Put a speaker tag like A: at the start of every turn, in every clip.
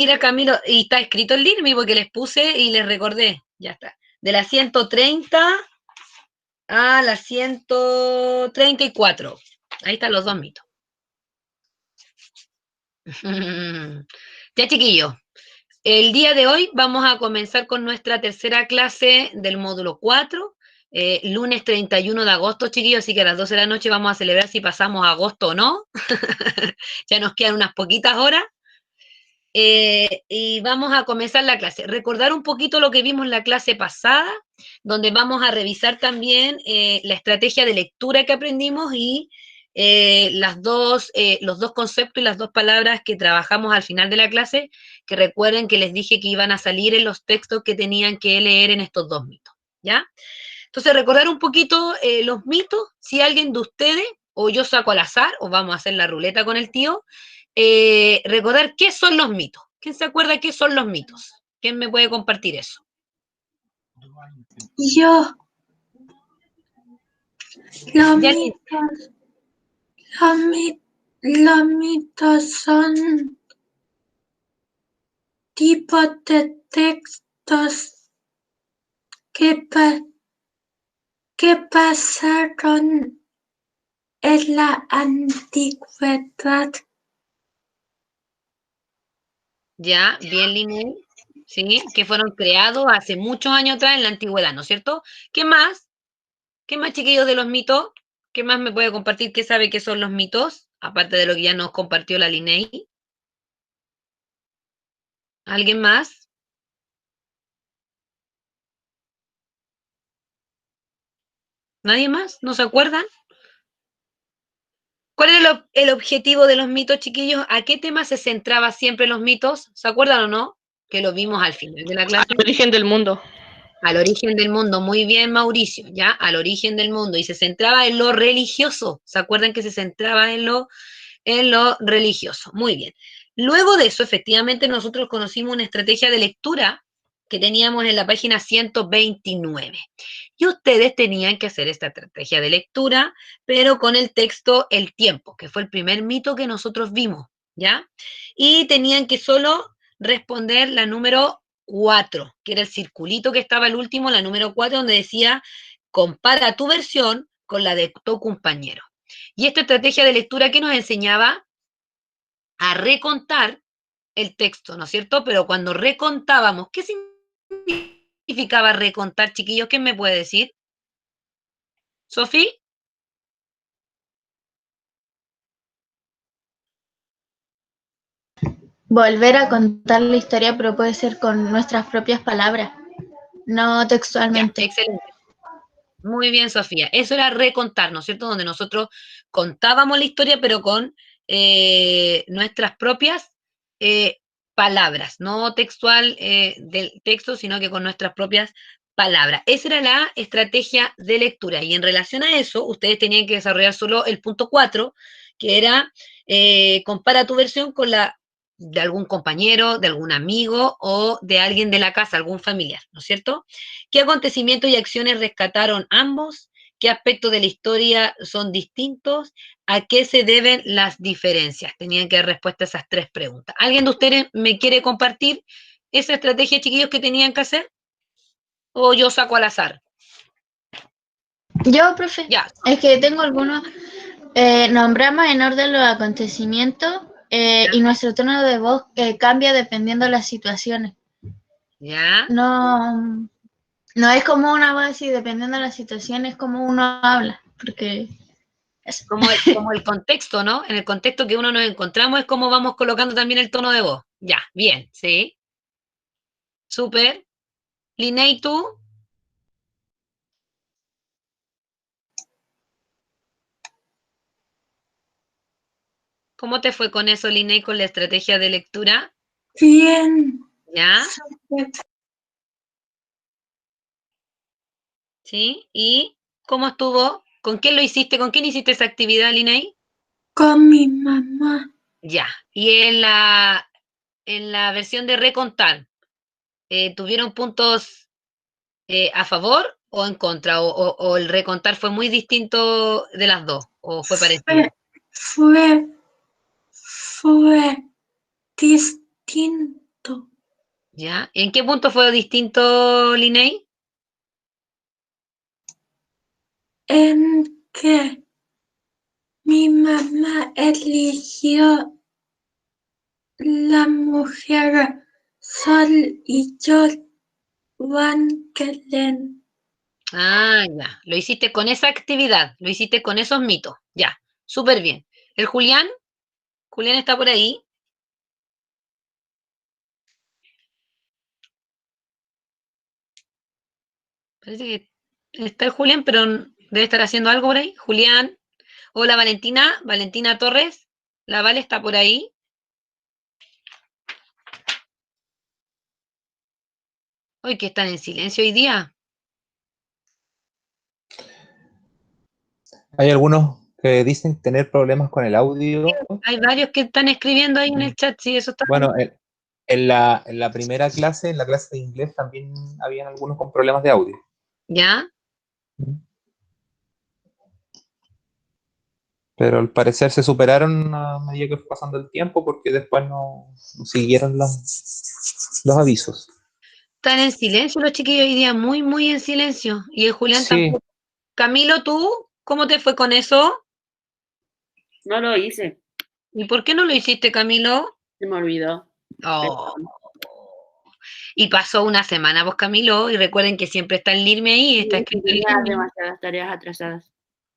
A: Mira, Camilo, y está escrito el LIRMI porque les puse y les recordé. Ya está. De la 130 a la 134. Ahí están los dos mitos. Ya, chiquillos. El día de hoy vamos a comenzar con nuestra tercera clase del módulo 4, lunes 31 de agosto, chiquillos, así que a las 12 de la noche vamos a celebrar si pasamos a agosto o no. Ya nos quedan unas poquitas horas. Y vamos a comenzar la clase. Recordar un poquito lo que vimos en la clase pasada, donde vamos a revisar también la estrategia de lectura que aprendimos y los dos conceptos y las dos palabras que trabajamos al final de la clase, que recuerden que les dije que iban a salir en los textos que tenían que leer en estos dos mitos, ¿ya? Entonces, recordar un poquito los mitos, si alguien de ustedes, o yo saco al azar, o vamos a hacer la ruleta con el tío, recordar qué son los mitos. ¿Quién se acuerda qué son los mitos? ¿Quién me puede compartir eso?
B: Yo. Los mitos son tipos de textos que pasaron en la antigüedad.
A: Ya, bien, Linnea. Sí, que fueron creados hace muchos años atrás en la antigüedad, ¿no es cierto? ¿Qué más? ¿Qué más, chiquillos, de los mitos? ¿Qué más me puede compartir? ¿Qué sabe que son los mitos? Aparte de lo que ya nos compartió la Linnei. ¿Alguien más? ¿Nadie más? ¿No se acuerdan? ¿Cuál era el objetivo de los mitos, chiquillos? ¿A qué tema se centraba siempre los mitos? ¿Se acuerdan o no? Que lo vimos al final de la clase.
C: Al origen del mundo.
A: Al origen del mundo, muy bien, Mauricio, ¿ya? Al origen del mundo. Y se centraba en lo religioso. ¿Se acuerdan que se centraba en lo religioso? Muy bien. Luego de eso, efectivamente, nosotros conocimos una estrategia de lectura que teníamos en la página 129. Y ustedes tenían que hacer esta estrategia de lectura, pero con el texto El tiempo, que fue el primer mito que nosotros vimos, ¿ya? Y tenían que solo responder la número 4, que era el circulito que estaba el último, la número 4, donde decía, compara tu versión con la de tu compañero. Y esta estrategia de lectura que nos enseñaba a recontar el texto, ¿no es cierto? Pero cuando recontábamos, ¿qué significaba recontar, chiquillos? ¿Quién me puede decir? ¿Sofía?
B: Volver a contar la historia, pero puede ser con nuestras propias palabras, no textualmente.
A: Ya, excelente. Muy bien, Sofía. Eso era recontar, ¿no es cierto? Donde nosotros contábamos la historia, pero con nuestras propias palabras, no textual del texto, sino que con nuestras propias palabras. Esa era la estrategia de lectura. Y en relación a eso, ustedes tenían que desarrollar solo el punto 4, que era compara tu versión con la de algún compañero, de algún amigo o de alguien de la casa, algún familiar, ¿no es cierto? ¿Qué acontecimientos y acciones rescataron ambos? ¿Qué aspectos de la historia son distintos? ¿A qué se deben las diferencias? Tenían que dar respuesta a esas tres preguntas. ¿Alguien de ustedes me quiere compartir esa estrategia, chiquillos, que tenían que hacer? ¿O yo saco al azar?
B: Yo, profe,
A: Ya.
B: es que tengo algunos, nombramos en orden los acontecimientos y nuestro tono de voz cambia dependiendo de las situaciones.
A: ¿Ya?
B: No, no es como una voz así, dependiendo de la situación, es como uno habla, porque eso.
A: Como el contexto, ¿no? En el contexto que uno nos encontramos es como vamos colocando también el tono de voz. Ya, bien, ¿sí? Súper. Linnea, ¿tú? ¿Cómo te fue con eso, Linnea, con la estrategia de lectura?
B: Bien.
A: ¿Ya? ¿Sí? ¿Y cómo estuvo? ¿Con quién lo hiciste? ¿Con quién hiciste esa actividad, Linnea?
B: Con mi mamá.
A: Ya. Y en la versión de recontar, ¿tuvieron puntos a favor o en contra? ¿O el recontar fue muy distinto de las dos? ¿O fue parecido?
B: Fue distinto.
C: distinto
A: ¿Ya? ¿En qué punto fue distinto, Linney?
C: en que mi mamá eligió la mujer Sol y yo Van Kellen.
A: Ah, ya. Lo hiciste con esa actividad, lo hiciste con esos mitos. Ya, súper bien. ¿El Julián? ¿Julián está por ahí? Parece que está el Julián, pero debe estar haciendo algo por ahí. Julián. Hola, Valentina. Valentina Torres. La Vale está por ahí. Hoy que están en silencio hoy día.
D: Hay algunos que dicen tener problemas con el audio.
A: Hay varios que están escribiendo ahí en el chat. Sí, eso está.
D: Bueno, en la primera clase, en la clase de inglés, también habían algunos con problemas de audio.
A: ¿Ya?
D: Pero al parecer se superaron a medida que fue pasando el tiempo porque después no siguieron los avisos.
A: Están en silencio los chiquillos hoy día, muy, muy en silencio. Y el Julián
D: Sí,
A: tampoco. Camilo, ¿tú? ¿Cómo te fue con eso?
E: No lo hice,
A: ¿Y por qué no lo hiciste, Camilo?
E: se me olvidó.
A: Oh. Y pasó una semana, vos, Camilo, y recuerden que siempre está el Lirme ahí, está escrito el
E: Tenía
A: Lirme.
E: demasiadas tareas atrasadas.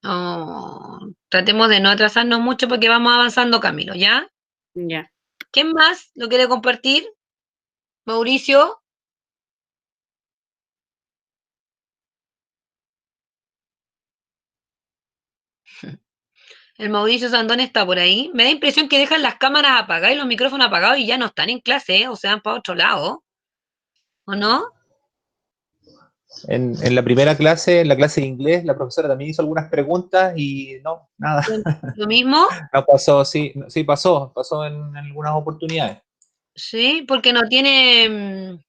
A: Oh, tratemos de no atrasarnos mucho porque vamos avanzando, Camilo, ¿ya?
E: Ya.
A: ¿Quién más lo quiere compartir? Mauricio. El Mauricio Sandón está por ahí. Me da impresión que dejan las cámaras apagadas y los micrófonos apagados y ya no están en clase, ¿eh? O se van para otro lado. ¿O no?
D: en la primera clase, en la clase de inglés, la profesora también hizo algunas preguntas y no, nada,
A: ¿Lo mismo?
D: no pasó, sí, sí pasó en algunas oportunidades.
A: Sí, porque no tiene...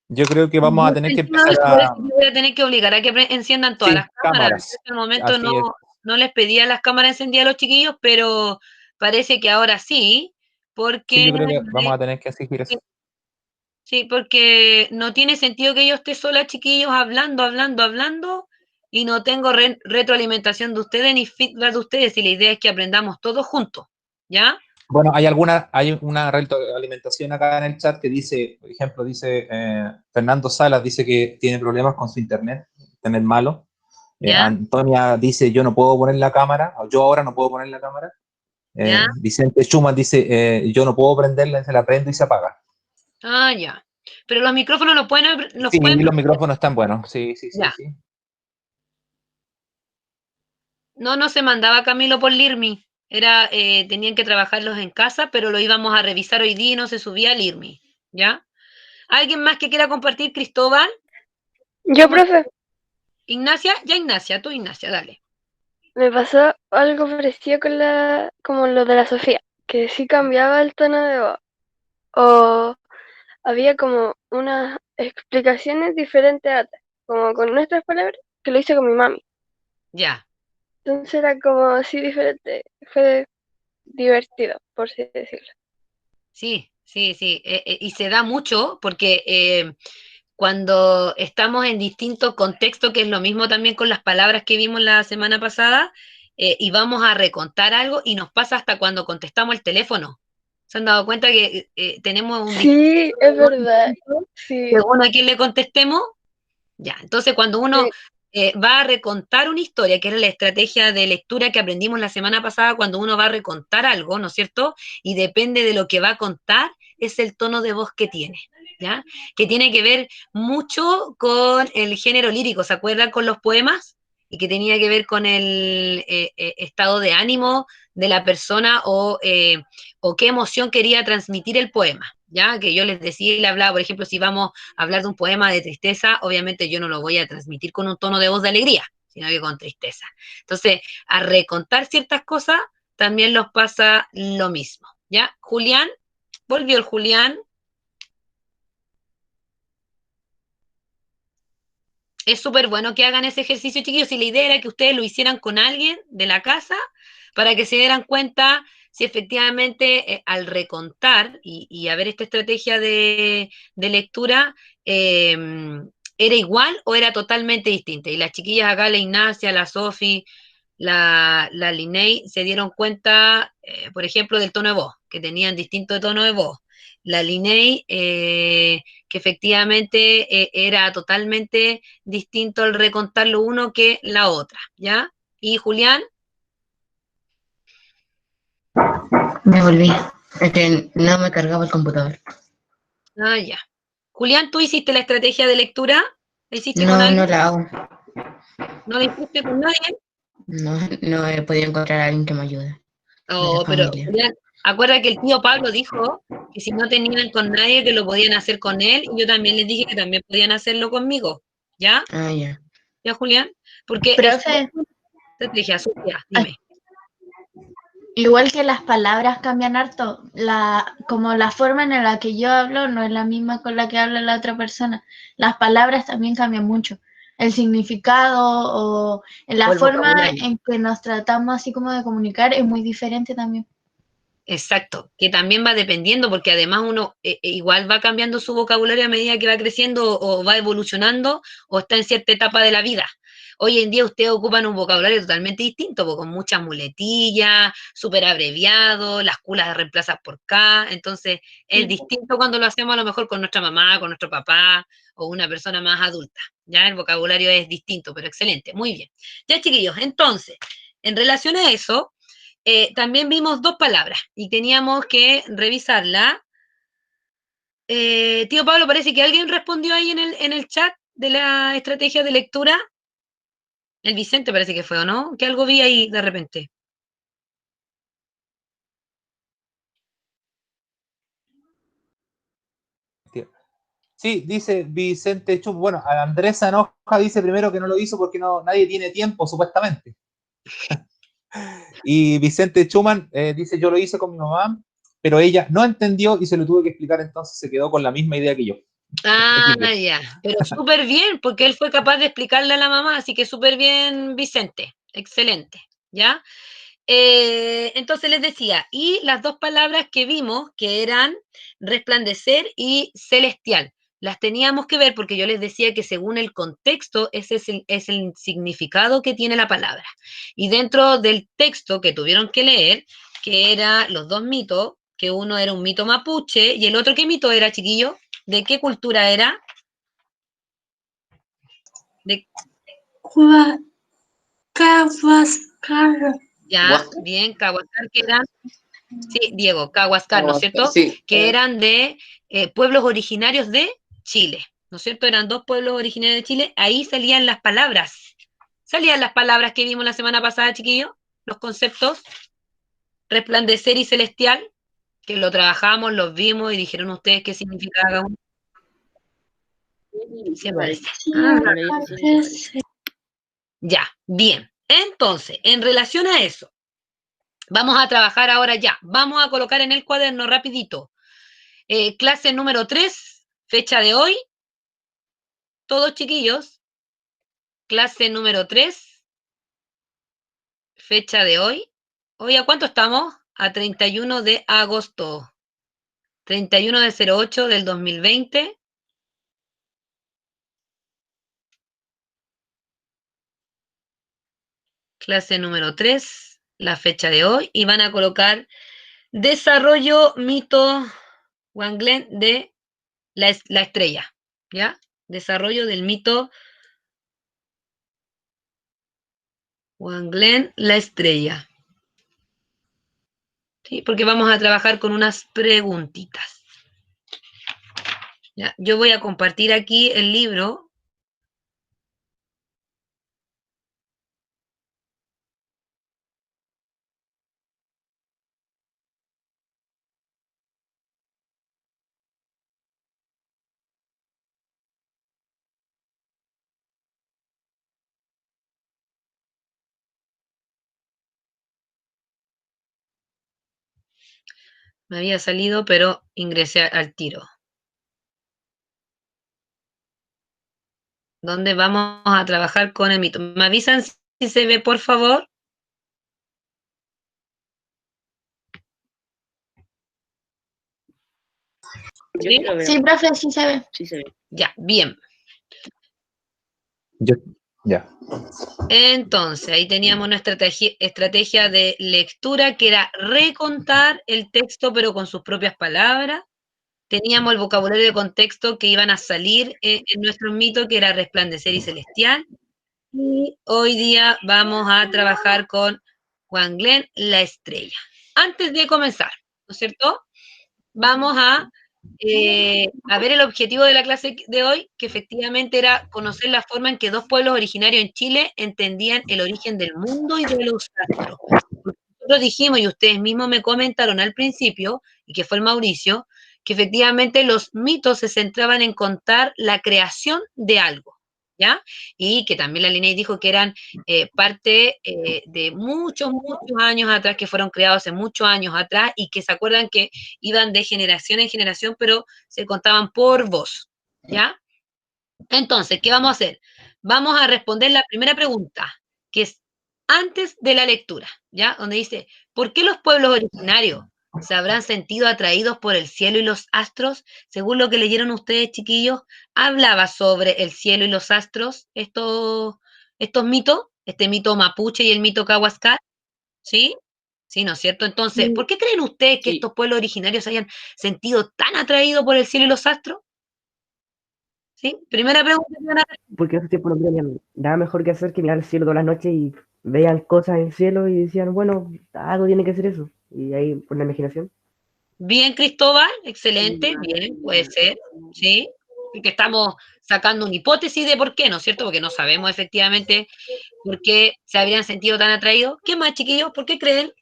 D: Yo creo que vamos a tener que
A: sentido
D: empezar
A: eso, por eso
D: a,
A: yo voy a tener que obligar a que enciendan todas las
D: sí,
A: cámaras.
D: cámaras,
A: En el momento
D: así es.
A: no les pedía las cámaras encendidas a los chiquillos, pero parece que ahora sí,
D: Sí,
A: porque
D: yo creo que vamos a tener que exigir eso.
A: sí, porque no tiene sentido que yo esté sola, chiquillos, hablando, y no tengo retroalimentación de ustedes ni feedback de ustedes, y la idea es que aprendamos todos juntos, ¿ya?
D: Bueno, hay una retroalimentación acá en el chat que dice, por ejemplo, dice Fernando Salas dice que tiene problemas con su internet malo.
A: ¿Ya?
D: Antonia dice, yo no puedo poner la cámara, o yo ahora no puedo poner la cámara.
A: ¿Ya?
D: Vicente Schumann dice, yo no puedo prenderla, se la prendo y se apaga.
A: Ah, ya. Pero los micrófonos los
D: Sí,
A: pueden
D: los
A: prender.
D: micrófonos están buenos, sí, sí, sí,
A: Ya.
D: sí.
A: No se mandaba Camilo por Lirmi. Era, tenían que trabajarlos en casa, pero lo íbamos a revisar hoy día y no se subía al Lirmi. ¿Ya? ¿Alguien más que quiera compartir, Cristóbal?
F: Yo, profe,
A: Ignacia, ya Ignacia, tú Ignacia, dale.
F: me pasó algo parecido con como lo de la Sofía, que sí cambiaba el tono de voz, o había como unas explicaciones diferentes a otras, como con nuestras palabras, que lo hice con mi mami.
A: Ya.
F: Entonces era como así diferente, fue divertido, por así decirlo.
A: Sí, sí, sí. Y se da mucho porque cuando estamos en distintos contextos, que es lo mismo también con las palabras que vimos la semana pasada, y vamos a recontar algo y nos pasa hasta cuando contestamos el teléfono. ¿Se han dado cuenta que tenemos un
F: Sí, es verdad, sí,
A: según a quién le contestemos? Ya, entonces cuando uno
F: sí,
A: va a recontar una historia, que era la estrategia de lectura que aprendimos la semana pasada, cuando uno va a recontar algo, ¿no es cierto? Y depende de lo que va a contar, es el tono de voz que tiene, ¿ya? Que tiene que ver mucho con el género lírico, ¿se acuerdan con los poemas? Y que tenía que ver con el estado de ánimo de la persona o qué emoción quería transmitir el poema, ¿ya? Que yo les decía y le hablaba, por ejemplo, si vamos a hablar de un poema de tristeza, obviamente yo no lo voy a transmitir con un tono de voz de alegría, sino que con tristeza. Entonces, a recontar ciertas cosas, también nos pasa lo mismo, ¿ya? Julián, volvió el Julián. Es súper bueno que hagan ese ejercicio, chiquillos, y la idea era que ustedes lo hicieran con alguien de la casa para que se dieran cuenta si efectivamente al recontar y a ver esta estrategia de lectura, ¿era igual o era totalmente distinta? Y las chiquillas acá, la Ignacia, la Sofi, la Linney, se dieron cuenta, por ejemplo, del tono de voz, que tenían distinto tono de voz. La Linney, que efectivamente era totalmente distinto al recontar lo uno que la otra, ¿ya? Y Julián,
G: Me volví. Es que no me cargaba el computador.
A: ya. Julián, ¿tú hiciste la estrategia de lectura? ¿La hiciste con
G: No, no
A: alguien?
G: la hago.
A: ¿No la hiciste con nadie?
G: No, no he podido encontrar a alguien que me ayude de la
A: Oh, pero
G: familia.
A: Julián, acuerda que el tío Pablo dijo que si no tenían con nadie, que lo podían hacer con él, y yo también les dije que también podían hacerlo conmigo, ¿ya?
G: Ah, ya.
A: ¿Ya, Julián? Porque es
B: Profe,
A: una estrategia, Sofía,
B: ah,
A: dime.
B: igual que las palabras cambian harto, como la forma en la que yo hablo no es la misma con la que habla la otra persona. Las palabras también cambian mucho. El significado o
A: O
B: la
A: el
B: forma
A: vocabulario.
B: en que nos tratamos así como de comunicar es muy diferente también.
A: Exacto, que también va dependiendo, porque además uno igual va cambiando su vocabulario a medida que va creciendo o va evolucionando o está en cierta etapa de la vida. Hoy en día ustedes ocupan un vocabulario totalmente distinto, con muchas muletillas, súper abreviado, las Q las reemplazas por K, entonces es distinto cuando lo hacemos a lo mejor con nuestra mamá, con nuestro papá o una persona más adulta. Ya el vocabulario es distinto, pero excelente, muy bien. Ya chiquillos, entonces, en relación a eso, también vimos dos palabras y teníamos que revisarla. Tío Pablo, parece que alguien respondió ahí en el chat de la estrategia de lectura. El Vicente parece que fue, ¿o no? Que algo vi ahí de repente.
D: Sí, dice Vicente Chup. Bueno, a Andrés Anoja dice primero que no lo hizo porque nadie tiene tiempo, supuestamente. Y Vicente Chuman dice, yo lo hice con mi mamá, pero ella no entendió y se lo tuve que explicar, entonces se quedó con la misma idea que yo.
A: Ah,
D: XD.
A: ya. Pero súper bien, porque él fue capaz de explicarle a la mamá, así que súper bien, Vicente. Excelente. ¿Ya? Entonces les decía, y las dos palabras que vimos, que eran resplandecer y celestial, las teníamos que ver porque yo les decía que según el contexto, ese es el significado que tiene la palabra. Y dentro del texto que tuvieron que leer, que eran los dos mitos, que uno era un mito mapuche y el otro, ¿qué mito era, chiquillo? ¿De qué cultura era? De,
C: Cahuascar.
A: ya, bien, Cahuascar, que eran. Sí, Diego, Cahuascar, ¿no es cierto?
G: Sí.
A: Que eran de pueblos originarios de Chile, ¿no es cierto? Eran dos pueblos originarios de Chile, ahí salían las palabras. Salían las palabras que vimos la semana pasada, chiquillos, los conceptos, resplandecer y celestial, que lo trabajamos, los vimos y dijeron ustedes qué significa cada uno. Sí aparece.
C: Sí,
A: Ah,
E: No lo hice, sí, sí,
C: aparece.
A: ya, bien. Entonces, en relación a eso, vamos a trabajar ahora ya. Vamos a colocar en el cuaderno rapidito. Clase número 3, fecha de hoy. Todos chiquillos. Clase número 3, fecha de hoy. ¿Hoy a cuánto estamos? A 31 de agosto. 31 de 08 del 2020. Clase número 3, la fecha de hoy. Y van a colocar desarrollo mito Wanglen de la estrella. ¿Ya? Desarrollo del mito Wanglen, la estrella. ¿Sí? Porque vamos a trabajar con unas preguntitas. ¿Ya? Yo voy a compartir aquí el libro. Me había salido, pero ingresé al tiro. ¿Dónde vamos a trabajar con el mito? ¿Me avisan si se ve, por favor?
E: Yo
A: ¿Sí?
E: sí lo veo.
B: Sí, profe, sí se ve.
E: Sí se ve.
A: Ya, bien.
D: Ya.
A: Entonces, ahí teníamos una estrategia de lectura que era recontar el texto, pero con sus propias palabras. Teníamos el vocabulario de contexto que iban a salir en nuestro mito, que era resplandecer y celestial. Y hoy día vamos a trabajar con Juan Glenn, la estrella. Antes de comenzar, ¿no es cierto? Vamos a ver el objetivo de la clase de hoy, que efectivamente era conocer la forma en que dos pueblos originarios en Chile entendían el origen del mundo y de los astros. Nosotros dijimos, y ustedes mismos me comentaron al principio, y que fue el Mauricio, que efectivamente los mitos se centraban en contar la creación de algo, ¿ya? Y que también la Linney dijo que eran parte de muchos años atrás, que fueron creados hace muchos años atrás, y que se acuerdan que iban de generación en generación, pero se contaban por voz, ¿ya? Entonces, ¿qué vamos a hacer? Vamos a responder la primera pregunta, que es antes de la lectura, ¿ya? Donde dice, ¿por qué los pueblos originarios se habrán sentido atraídos por el cielo y los astros? Según lo que leyeron ustedes, chiquillos, hablaba sobre el cielo y los astros, estos mitos, este mito mapuche y el mito Cahuascar, ¿sí? Sí, ¿no es cierto? Entonces, ¿por qué creen ustedes que
E: Sí.
A: estos pueblos originarios se hayan sentido tan atraídos por el cielo y los astros? ¿Sí? Primera pregunta que van a
H: Porque en esos tiempos no tenían nada mejor que hacer que mirar el cielo todas las noches y veían cosas en el cielo y decían, bueno, algo tiene que ser eso. Y ahí, por la imaginación.
A: Bien, Cristóbal, excelente, bien, puede ser, ¿sí? Porque estamos sacando una hipótesis de por qué, ¿no es cierto? Porque no sabemos efectivamente por qué se habrían sentido tan atraídos. ¿Qué más, chiquillos? ¿Por qué creen?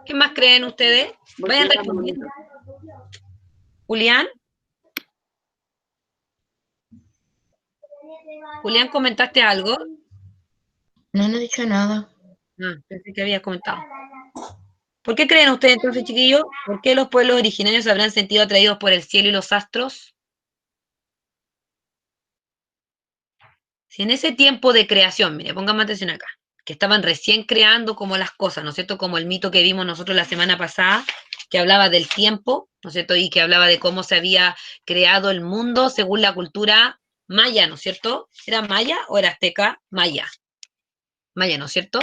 A: ¿Qué más creen ustedes?
E: Porque
A: Vayan
E: era
A: respondiendo.
E: bonito.
A: Julián. Julián, ¿comentaste algo?
G: No he dicho nada.
A: Ah, pensé que habías comentado. ¿Por qué creen ustedes entonces, chiquillos? ¿Por qué los pueblos originarios se habrán sentido atraídos por el cielo y los astros? Si en ese tiempo de creación, mire, pónganme atención acá, que estaban recién creando como las cosas, ¿no es cierto? Como el mito que vimos nosotros la semana pasada, que hablaba del tiempo, ¿no es cierto? Y que hablaba de cómo se había creado el mundo según la cultura maya, ¿no es cierto? ¿Era maya o era azteca? Maya. Maya, ¿no es cierto?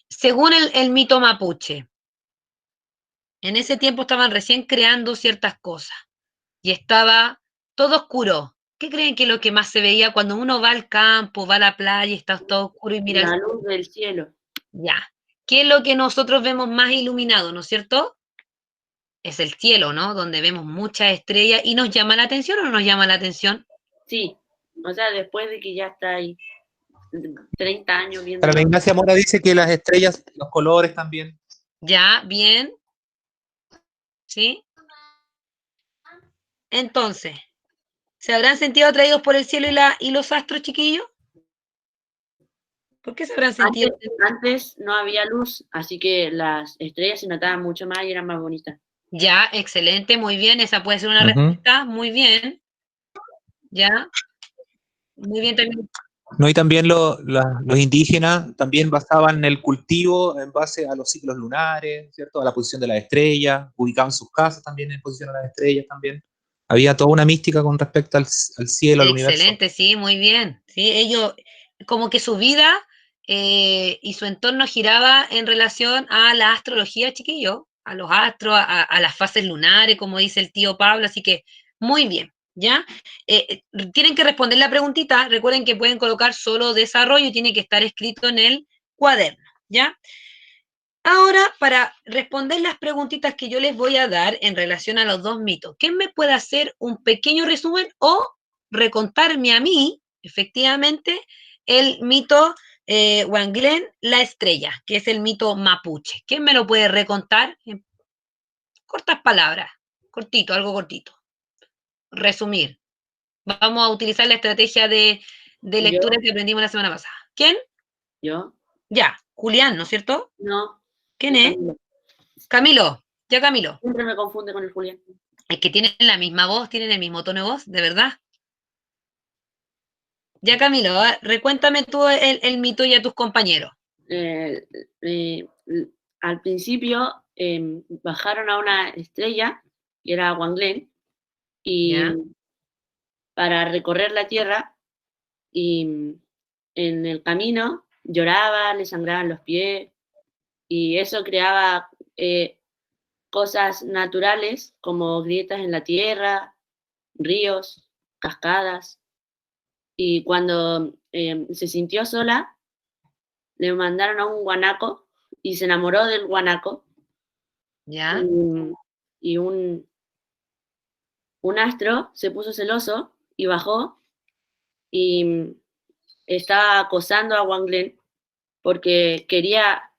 A: Según el mito mapuche, en ese tiempo estaban recién creando ciertas cosas y estaba todo oscuro. ¿Qué creen que es lo que más se veía cuando uno va al campo, va a la playa y está todo oscuro y mira el
E: La
A: cielo?
E: luz del cielo.
A: Ya. ¿Qué es lo que nosotros vemos más iluminado, no es cierto? Es el cielo, ¿no? Donde vemos muchas estrellas y nos llama la atención o no nos llama la atención.
E: Sí. O sea, después de que ya está ahí 30 años viendo.
D: Para la Ignacia Mora dice que las estrellas, los colores también.
A: Ya, bien. ¿Sí? Entonces, ¿se habrán sentido atraídos por el cielo y los astros, chiquillos? ¿Por qué se habrán sentido?
E: Antes no había luz, así que las estrellas se notaban mucho más y eran más bonitas.
A: Ya, excelente, muy bien. Esa puede ser una
D: Ujú.
A: respuesta. Muy bien. Ya. Muy bien también.
D: No, y también los indígenas también basaban el cultivo en base a los ciclos lunares, ¿cierto? A la posición de las estrellas, ubicaban sus casas también en posición a las estrellas también. Había toda una mística con respecto al cielo, al universo.
A: Excelente, sí, muy bien. Sí, ellos, como que su vida y su entorno giraba en relación a la astrología, chiquillo, a los astros, a las fases lunares, como dice el tío Pablo, así que muy bien, ¿ya? Tienen que responder la preguntita, recuerden que pueden colocar solo desarrollo y tiene que estar escrito en el cuaderno, ¿ya? Ahora, para responder las preguntitas que yo les voy a dar en relación a los dos mitos, ¿quién me puede hacer un pequeño resumen o recontarme a mí, efectivamente, el mito Juan Glenn, la estrella, que es el mito mapuche? ¿Quién me lo puede recontar en cortas palabras? Cortito, algo cortito. Resumir. Vamos a utilizar la estrategia de lectura que aprendimos la semana pasada. ¿Quién?
E: ¿Yo?
A: Ya, Julián, ¿no es cierto?
E: No.
A: ¿Quién es?
E: Camilo.
A: Camilo. Ya, Camilo.
E: Siempre me confunde con el Julián.
A: Es que tienen la misma voz, tienen el mismo tono de voz, de verdad. Ya, Camilo, recuéntame tú el mito y a tus compañeros.
E: Al principio bajaron a una estrella, que era Wanglen, y
A: ¿Ya?
E: para recorrer la Tierra, y en el camino lloraba, le sangraban los pies, y eso creaba cosas naturales como grietas en la tierra, ríos, cascadas, y cuando se sintió sola, le mandaron a un guanaco y se enamoró del guanaco
A: ¿Ya?
E: y, y un astro se puso celoso y bajó y estaba acosando a Wanglen porque quería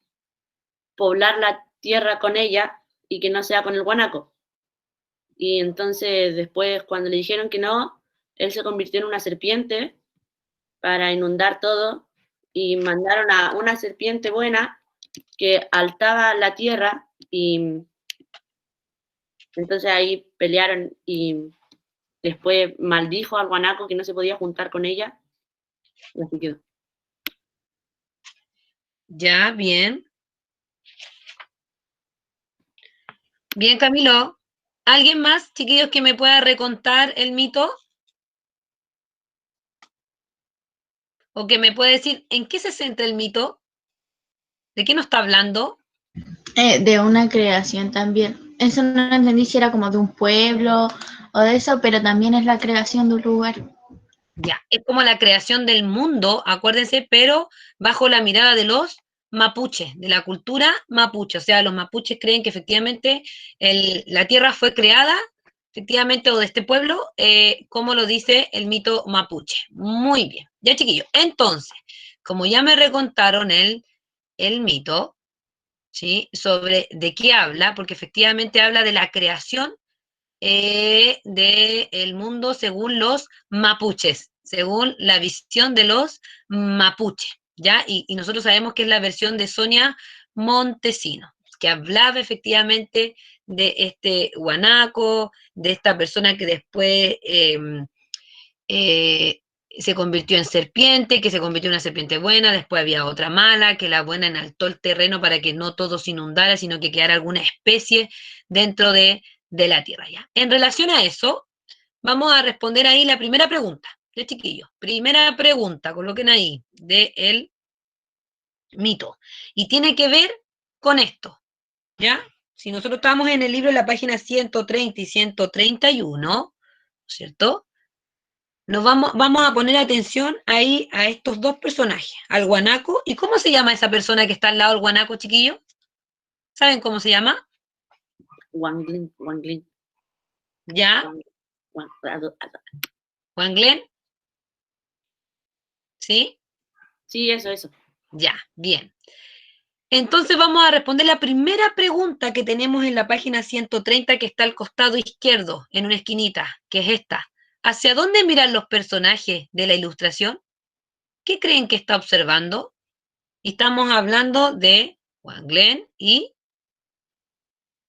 E: poblar la tierra con ella y que no sea con el guanaco. Y entonces después cuando le dijeron que no, él se convirtió en una serpiente para inundar todo y mandaron a una serpiente buena que altaba la tierra y entonces ahí pelearon y después maldijo al guanaco que no se podía juntar con ella y así quedó.
A: Ya, bien. Bien, Camilo. ¿Alguien más, chiquillos, que me pueda recontar el mito? ¿O que me pueda decir en qué se centra el mito? ¿De qué nos está hablando?
B: De una creación también. Eso no entendí si era como de un pueblo o de eso, pero también es la creación de un lugar.
A: Ya, es como la creación del mundo, acuérdense, pero bajo la mirada de los mapuches, de la cultura mapuche. O sea, los mapuches creen que efectivamente la tierra fue creada, efectivamente, o de este pueblo, como lo dice el mito mapuche. Muy bien. Ya, chiquillos. Entonces, como ya me recontaron el mito, ¿sí? Sobre de qué habla, porque efectivamente habla de la creación del mundo según los mapuches, según la visión de los mapuches, ¿ya? Y nosotros sabemos que es la versión de Sonia Montesino, que hablaba efectivamente de este guanaco, de esta persona que después eh, se convirtió en serpiente, que se convirtió en una serpiente buena, después había otra mala, que la buena enaltó el terreno para que no todo se inundara, sino que quedara alguna especie dentro de la tierra. ¿Ya? En relación a eso, vamos a responder ahí la primera pregunta, de chiquillos. Primera pregunta, coloquen ahí, del mito. Y tiene que ver con esto, ¿ya? Si nosotros estamos en el libro, en la página 130 y 131, ¿cierto? Vamos a poner atención ahí a estos dos personajes, al guanaco. ¿Y cómo se llama esa persona que está al lado del guanaco, chiquillo? ¿Saben cómo se llama?
E: Wangling, Wangling,
A: ¿Ya? ¿Juan Glenn? ¿Sí?
E: Sí, eso.
A: Ya, bien. Entonces vamos a responder la primera pregunta que tenemos en la página 130 que está al costado izquierdo, en una esquinita, que es esta. ¿Hacia dónde miran los personajes de la ilustración? ¿Qué creen que está observando? Y estamos hablando de Juan Glenn y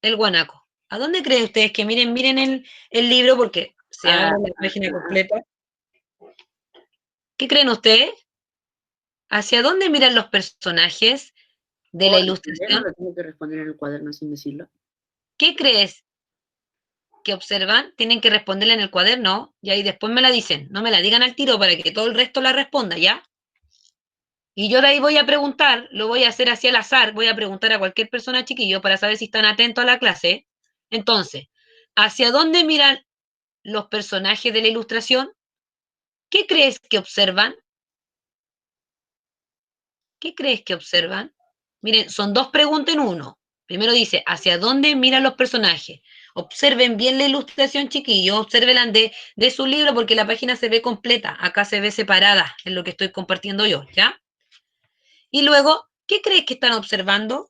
A: el guanaco. ¿A dónde creen ustedes que miren el libro porque se abre la página completa? ¿Qué creen ustedes? ¿Hacia dónde miran los personajes de la
E: ¿Puedo responder? No
A: ilustración?
E: lo tengo que responder en el cuaderno sin decirlo.
A: ¿Qué crees que observan? Tienen que responderla en el cuaderno y ahí después me la dicen. No me la digan al tiro para que todo el resto la responda, ¿ya? Y yo de ahí voy a preguntar, lo voy a hacer así al azar, voy a preguntar a cualquier persona chiquillo para saber si están atentos a la clase. Entonces, ¿hacia dónde miran los personajes de la ilustración? ¿Qué crees que observan? ¿Qué crees que observan? Miren, son dos preguntas en uno. Primero dice, ¿hacia dónde miran los personajes? Observen bien la ilustración, chiquillos, observenla de su libro porque la página se ve completa, acá se ve separada en lo que estoy compartiendo yo, ¿ya? Y luego, ¿qué crees que están observando?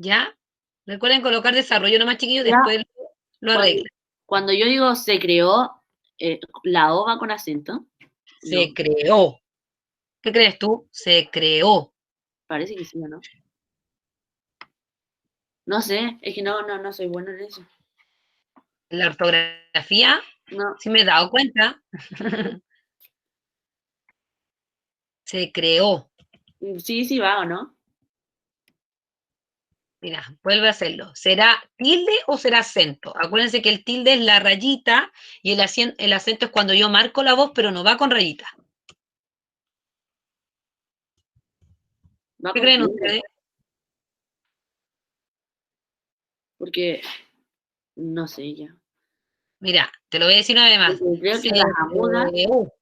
A: ¿Ya? Recuerden colocar desarrollo nomás, chiquillos,
E: Ya.
A: después lo arreglan.
E: Cuando yo digo se creó, la O va con acento.
A: Se
E: No,
A: creó. ¿Qué crees tú? Se creó.
E: parece que sí o no. No sé, es que no soy bueno en eso.
A: La ortografía,
E: No,
A: sí me he dado cuenta. Se creó.
E: sí va o no.
A: Mira, vuelve a hacerlo. ¿Será tilde o será acento? Acuérdense que el tilde es la rayita y el acento es cuando yo marco la voz, pero no va con rayita.
E: Va
A: ¿Qué
E: con
A: creen
E: tilde,
A: ustedes?
E: porque no sé ya.
A: Mira, te lo voy a decir una vez más.
E: Porque creo que
A: Se
E: en las agudas,
A: creó.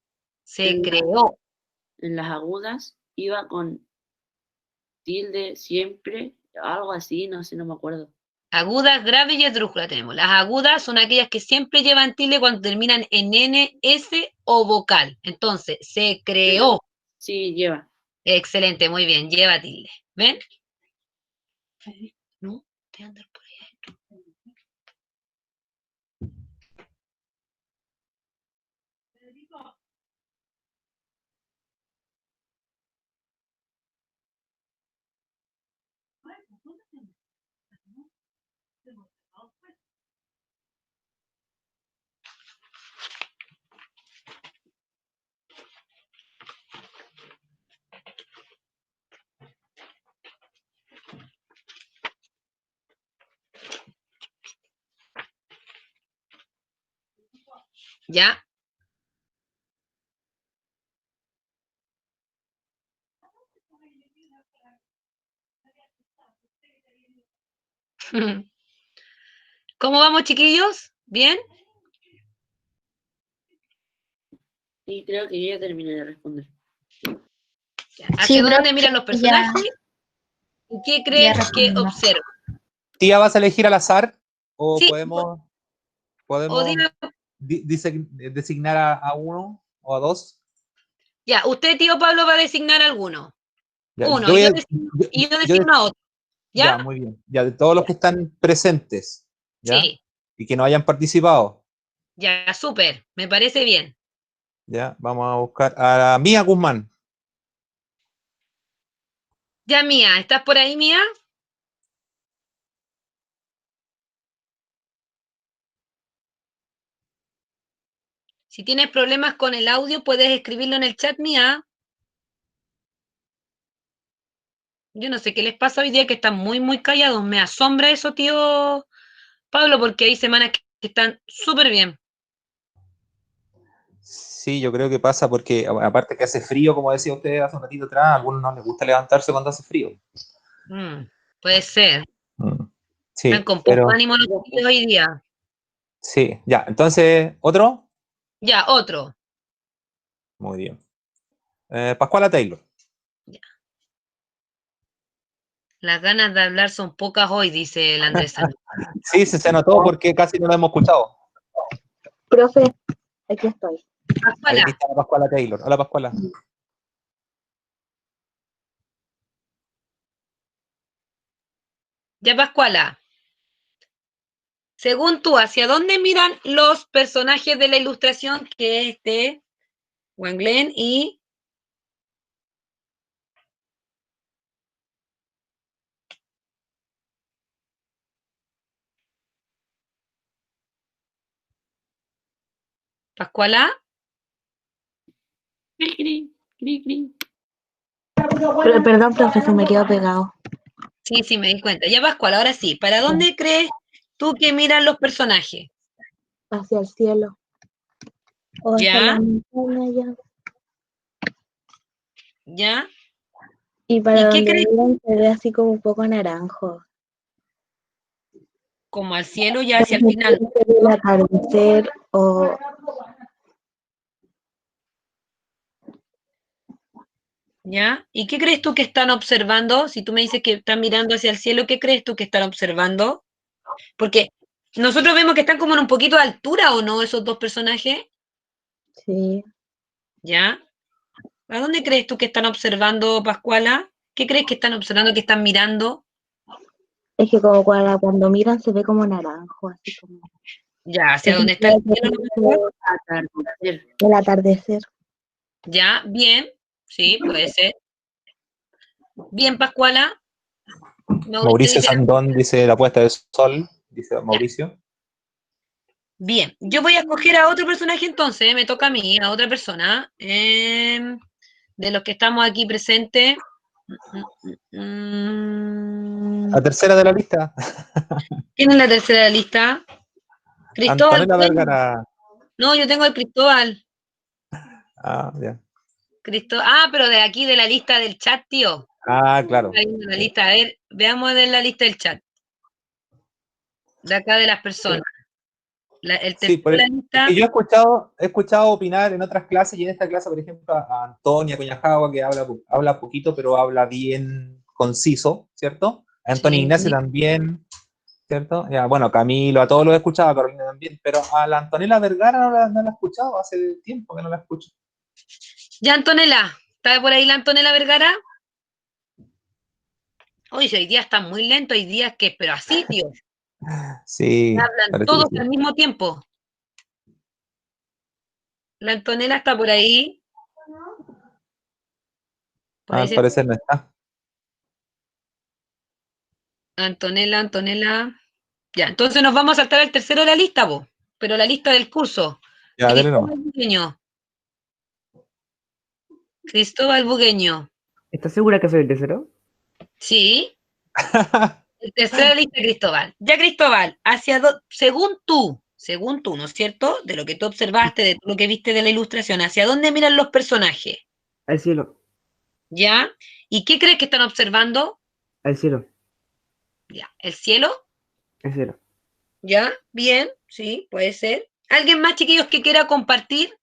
A: Se
E: en,
A: creó.
E: en las agudas iba con tilde siempre, algo así, no sé, no me acuerdo.
A: Agudas, graves y esdrújula tenemos. Las agudas son aquellas que siempre llevan tilde cuando terminan en N, S o vocal. Entonces, se creó.
E: Sí, lleva.
A: Excelente, muy bien, lleva tilde. ¿Ven? ¿No? Te andas por ahí. ¿Ya? ¿Cómo vamos, chiquillos? ¿Bien?
E: Y creo que yo ya terminé de responder.
A: ¿Hacia
B: Sí,
A: dónde
B: profe,
A: miran los
B: ya,
A: personajes? ¿Y qué
B: ya
A: creen que
B: respondimos.
A: observan?
D: ¿Tía, vas a elegir al azar o
A: Sí,
D: podemos
A: o dime,
D: designar a uno o a dos?
A: ya, usted, tío Pablo, va a designar alguno.
D: Ya,
A: Uno,
D: yo voy
A: y
D: a-
A: yo
D: yo-
A: designo a otro.
D: ya,
A: ¿Ya?
D: muy bien. Ya, de todos los que están presentes, ¿ya?
A: Sí,
D: Y que no hayan participado,
A: ya, súper, me parece bien.
D: ¿ya? Vamos a buscar a Mía Guzmán.
A: Ya, Mía, ¿estás por ahí, Mía? Si tienes problemas con el audio, puedes escribirlo en el chat, Mía. Yo no sé qué les pasa hoy día, que están muy, muy callados. Me asombra eso, tío Pablo, porque hay semanas que están súper bien.
D: Sí, yo creo que pasa porque, aparte que hace frío, como decía usted hace un ratito atrás, a algunos no les gusta levantarse cuando hace frío.
A: Mm, puede ser.
D: Mm.
A: Están
D: Sí,
A: con poco
D: pero
A: ánimo los chiquillos hoy día.
D: sí, ya. Entonces, ¿otro?
A: Ya, otro.
D: Muy bien. Pascuala Taylor.
A: Las ganas de hablar son pocas hoy, dice el Andrés Sanz.
D: Sí, se notó porque casi no lo hemos escuchado.
I: Profe, aquí estoy.
D: Ahí
A: Pascuala,
D: está la Pascuala Taylor. Hola, Pascuala.
A: ya Pascuala. Según tú, ¿hacia dónde miran los personajes de la ilustración que es de Wanglen y Pascuala?
E: Cri, cri, cri, cri.
I: Perdón, profe, se me quedó pegado.
A: Sí, sí, me di cuenta. Ya Pascuala, ahora sí. ¿Para dónde crees tú que miran los personajes?
I: Hacia el cielo. O hacia
A: ¿Ya?
I: la montaña ya.
A: ¿Ya?
I: Y para
A: ¿Y qué
I: donde
A: crees?
I: miran se ve así como un poco naranjo.
A: Como al cielo, ya hacia el final.
I: Se ve el atardecer o
A: ¿Ya? ¿Y qué crees tú que están observando? Si tú me dices que están mirando hacia el cielo, ¿qué crees tú que están observando? Porque nosotros vemos que están como en un poquito de altura, ¿o no? Esos dos personajes.
I: sí,
A: ¿Ya? ¿A dónde crees tú que están observando, Pascuala? ¿Qué crees que están observando, que están mirando?
I: Es que como cuando miran se ve como naranjo, así como
A: Ya, ¿hacia dónde está el cielo? a lo mejor?
E: Atardecer.
I: el atardecer.
A: Ya, bien. Sí, puede ser. Bien, Pascuala.
D: Mauricio
A: dice-
D: Sandón dice la puesta del sol, dice Mauricio.
A: Bien, yo voy a escoger a otro personaje entonces, me toca a mí, a otra persona. De los que estamos aquí presentes.
D: La tercera de la lista,
A: ¿Quién es la tercera de la lista? Cristóbal.
D: Antonella Vergara.
A: No, yo tengo el Cristóbal.
D: Ah, ya.
A: Pero de aquí, de la lista del chat, tío.
D: Ah, claro.
A: Está viendo la lista. A ver, veamos de la lista del chat. De acá de las personas. El
D: Sí,
A: tercero de la lista.
D: yo he escuchado opinar en otras clases y en esta clase, por ejemplo, a Antonia Coñajagua, que habla poquito, pero habla bien conciso, ¿cierto? A Antonio
A: Sí.
D: Ignacio también, ¿cierto? Ya, bueno, Camilo, a todos los he escuchado, a Carolina también, pero a la Antonella Vergara no la he escuchado, hace tiempo que no la escucho.
A: Ya, Antonella. ¿Está por ahí la Antonella Vergara? Oye, hoy día está muy lento, hay días que, pero así, tío.
D: Sí,
A: Hablan
D: parece que
A: todos
D: sí.
A: al mismo tiempo. La Antonella está por ahí. Por ahí
D: Al parecer no está.
A: Antonella. Ya, entonces nos vamos a saltar al tercero de la lista, vos. Pero la lista del curso.
D: Ya, dele nomás.
A: Cristóbal Bugueño. Cristóbal Bugueño.
H: ¿Estás segura que soy el tercero?
A: Sí. El tercero de la lista, Cristóbal. Ya, Cristóbal, según tú, ¿no es cierto? De lo que tú observaste, de lo que viste de la ilustración, ¿hacia dónde miran los personajes?
H: Al cielo,
A: ¿Ya? ¿Y qué crees que están observando?
H: al cielo,
A: Ya. ¿El cielo?
H: al cielo.
A: ¿Ya? Bien, sí, puede ser. ¿Alguien más, chiquillos, que quiera compartir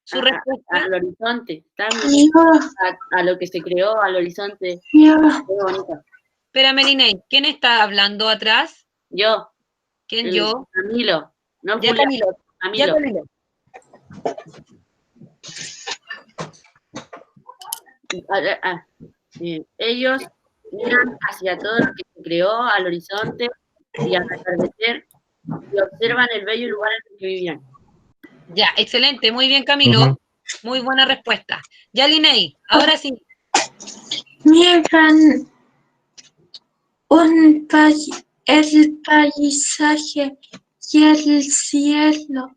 A: su respuesta?
E: Al horizonte. Está
C: Yo,
E: mirando a lo que se creó, al horizonte.
C: yo,
E: Qué bonito.
A: Espera, Melinei, ¿quién está hablando atrás?
E: Yo,
A: ¿Quién yo?
E: Camilo. No
A: Ya,
E: Julián,
A: Camilo. Ya,
E: Camilo.
A: Camilo.
E: Ellos miran hacia todo lo que se creó, al horizonte y al atardecer, y observan el bello lugar en el que vivían.
A: Ya, excelente, muy bien, Camilo.
D: Ujú.
A: Muy buena respuesta. Ya, Linei, ahora sí.
C: miran el paisaje y el cielo.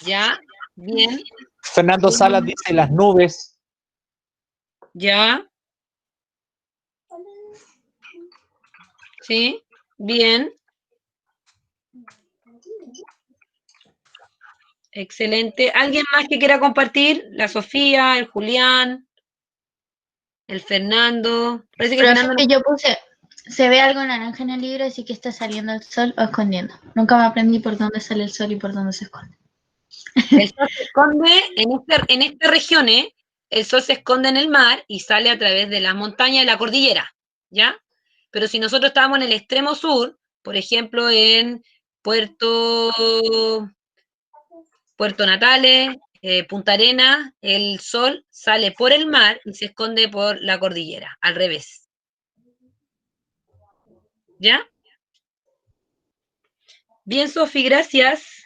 A: Ya, bien,
D: Fernando Salas dice las nubes.
A: ya. Sí, bien. Excelente. ¿Alguien más que quiera compartir? La Sofía, el Julián, el Fernando. Parece que el
B: Profe,
A: Fernando
B: yo puse, se ve algo naranja en el libro, así que está saliendo el sol o escondiendo. Nunca me aprendí por dónde sale el sol y por dónde se esconde.
A: El sol se esconde en esta región, el sol se esconde en el mar y sale a través de las montañas de la cordillera, ¿ya? Pero si nosotros estábamos en el extremo sur, por ejemplo, en Puerto Natales, Punta Arenas, el sol sale por el mar y se esconde por la cordillera, al revés. ¿Ya? Bien, Sofi, gracias.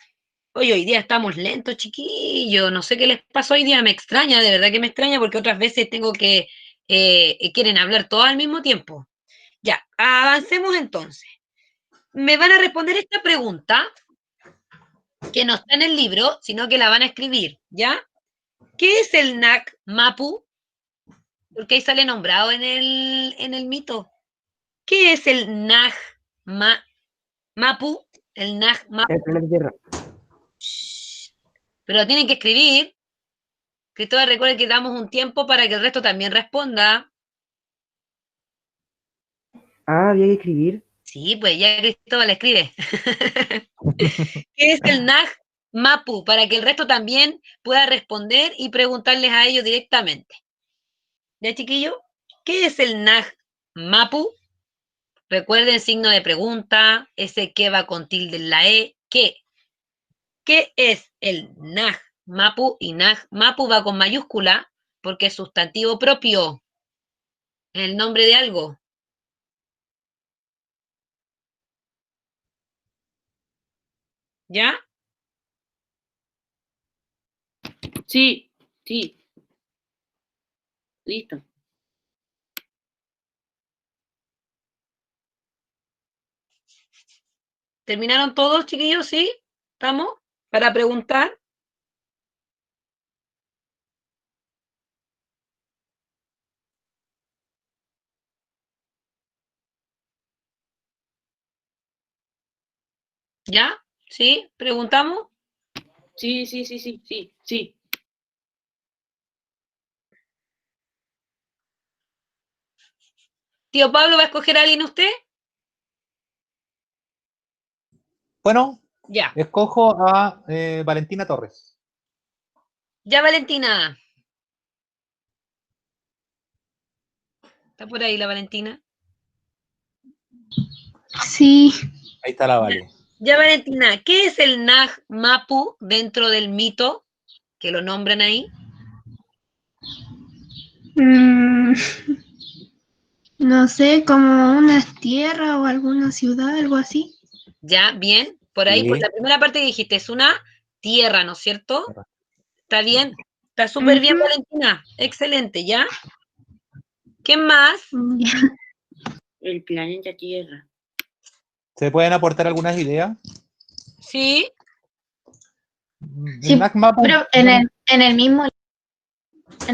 A: Hoy día estamos lentos, chiquillos. No sé qué les pasó hoy día, me extraña, de verdad que me extraña, porque otras veces tengo que quieren hablar todos al mismo tiempo. Ya, avancemos entonces. Me van a responder esta pregunta, que no está en el libro, sino que la van a escribir, ¿ya? ¿Qué es el Nag Mapu? Porque ahí sale nombrado en el mito. ¿Qué es el Nag Mapu? El Nag Mapu.
H: El planeta Tierra.
A: Pero lo tienen que escribir. Cristóbal, recuerde que damos un tiempo para que el resto también responda.
H: Ah, había que escribir.
A: Sí, pues ya Cristóbal escribe. ¿Qué es el Nag Mapu? Para que el resto también pueda responder y preguntarles a ellos directamente. ¿Ya, chiquillo? ¿Qué es el Nag Mapu? Recuerden signo de pregunta, ese que va con tilde en la E. ¿Qué? ¿Qué es el Nag Mapu? Y Nag Mapu va con mayúscula porque es sustantivo propio. El nombre de algo. ¿Ya?
E: Sí, sí. Listo.
A: ¿Terminaron todos, chiquillos? ¿Sí? ¿Estamos? Para preguntar. ¿Ya? ¿Sí? ¿Preguntamos?
E: Sí, sí, sí, sí, sí, sí.
A: Tío Pablo, ¿va a escoger a alguien usted?
D: Bueno,
A: Ya.
D: escojo a Valentina Torres.
A: Ya, Valentina. ¿Está por ahí la Valentina?
B: Sí,
D: Ahí está la Vale.
A: Ya, Valentina, ¿qué es el Nag Mapu dentro del mito que lo nombran ahí?
B: mm, no sé, como una tierra o alguna ciudad, algo así.
A: Ya, bien. Por ahí, por
D: Sí.
A: la primera parte que dijiste, es una tierra, ¿no es cierto?
D: Tierra.
A: Está bien. Está súper bien,
B: Ujú.
A: Valentina. Excelente, ¿ya? ¿Qué más?
B: Ya.
E: El planeta Tierra.
D: ¿Se pueden aportar algunas ideas?
A: Sí,
D: El
B: Sí,
D: NAC Mapu,
B: pero en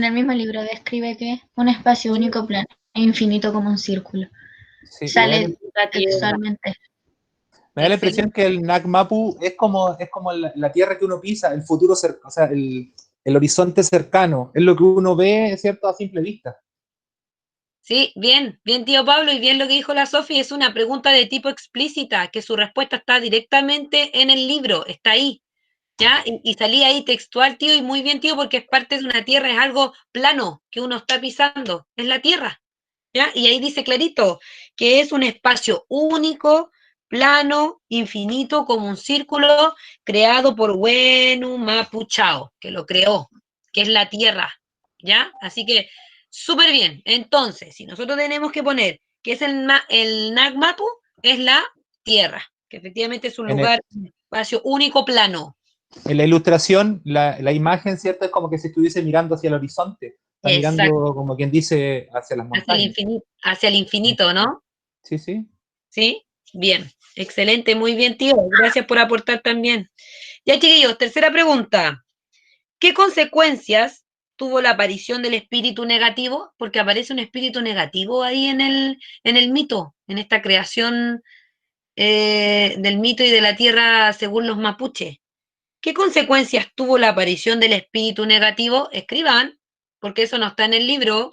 B: el mismo libro describe que un espacio único plano e infinito como un círculo.
D: sí,
B: Sale
E: La Tierra.
B: textualmente.
D: me da la impresión
A: excelente.
D: que el NAC Mapu es como la tierra que uno pisa, el futuro, o sea, el horizonte cercano, es lo que uno ve, ¿cierto?, a simple vista.
A: Sí, bien, bien, tío Pablo, y bien lo que dijo la Sofi, es una pregunta de tipo explícita, que su respuesta está directamente en el libro, está ahí, ¿ya? Y salía ahí textual, tío, y muy bien, tío, porque es parte de una tierra, es algo plano que uno está pisando, es la tierra, ¿ya? Y ahí dice clarito que es un espacio único, plano, infinito, como un círculo creado por Wenu Mapu Chao, que lo creó, que es la tierra, ¿ya? Así que súper bien. Entonces, si nosotros tenemos que poner que es el Nag Mapu, es la tierra, que efectivamente es un
D: En, el-
A: lugar, un espacio único, plano.
D: en la ilustración, la imagen, ¿cierto?, es como que si estuviese mirando hacia el horizonte, está mirando,
A: Exacto,
D: como quien dice, hacia las montañas.
A: hacia el infinito, ¿no?
D: Sí, sí.
A: ¿Sí? Bien, excelente, muy bien, tío. Gracias por aportar también. Ya, chiquillos, tercera pregunta. ¿Qué consecuencias tuvo la aparición del espíritu negativo? Porque aparece un espíritu negativo ahí en el mito, en esta creación del mito y de la tierra según los mapuches. ¿Qué consecuencias tuvo la aparición del espíritu negativo? Escriban, porque eso no está en el libro.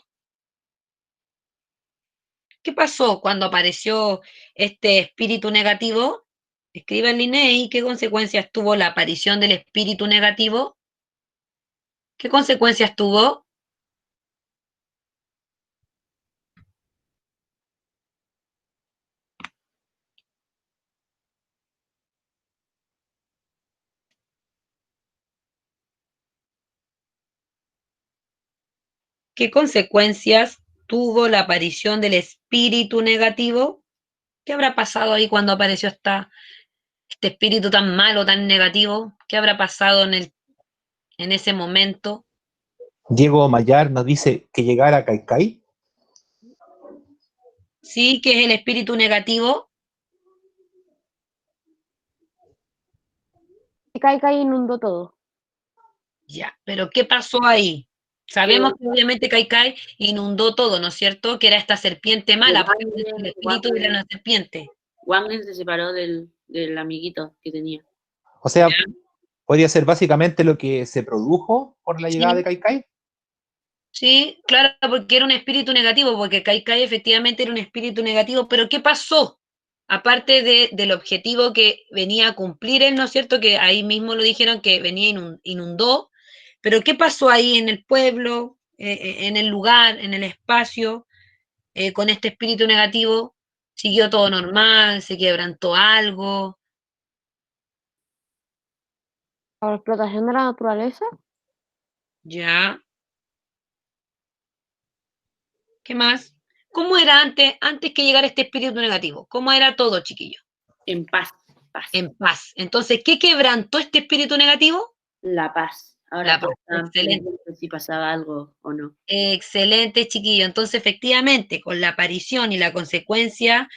A: ¿Qué pasó cuando apareció este espíritu negativo? Escriba en Linney, ¿qué consecuencias tuvo la aparición del espíritu negativo? ¿Qué consecuencias tuvo? ¿Qué consecuencias tuvo la aparición del espíritu negativo? ¿Qué habrá pasado ahí cuando apareció este espíritu tan malo, tan negativo? ¿Qué habrá pasado en ese momento?
D: Diego Mayar nos dice que llegara a Caicay.
A: Sí, que es el espíritu negativo.
F: Kaikai inundó todo.
A: Ya, pero ¿qué pasó ahí?
E: Que
A: Sabemos que obviamente Kaikai inundó todo, ¿no es cierto? Que era esta serpiente mala, porque el espíritu era una serpiente.
E: Wanglen se separó del amiguito que tenía.
D: O sea,
A: ¿Ya?
D: podría ser básicamente lo que se produjo por la llegada de
A: Sí,
D: Caicay.
A: sí, claro, porque era un espíritu negativo, porque Kaikai efectivamente era un espíritu negativo, pero ¿qué pasó? Aparte del objetivo que venía a cumplir él, ¿no es cierto? Que ahí mismo lo dijeron que venía inundó, pero ¿qué pasó ahí en el pueblo, en el lugar, en el espacio, con este espíritu negativo? ¿Siguió todo normal? ¿Se quebrantó algo?
F: La explotación de la naturaleza.
A: ¿Ya? ¿Qué más? ¿Cómo era antes que llegara este espíritu negativo? ¿Cómo era todo, chiquillo?
E: En paz. paz.
A: En paz. Entonces, ¿qué quebrantó este espíritu negativo?
E: La paz. Ahora
A: La paz.
E: todos estaban
A: Excelente.
E: pendientes si pasaba algo o no.
A: Excelente, chiquillo. Entonces, efectivamente, con la aparición y la consecuencia,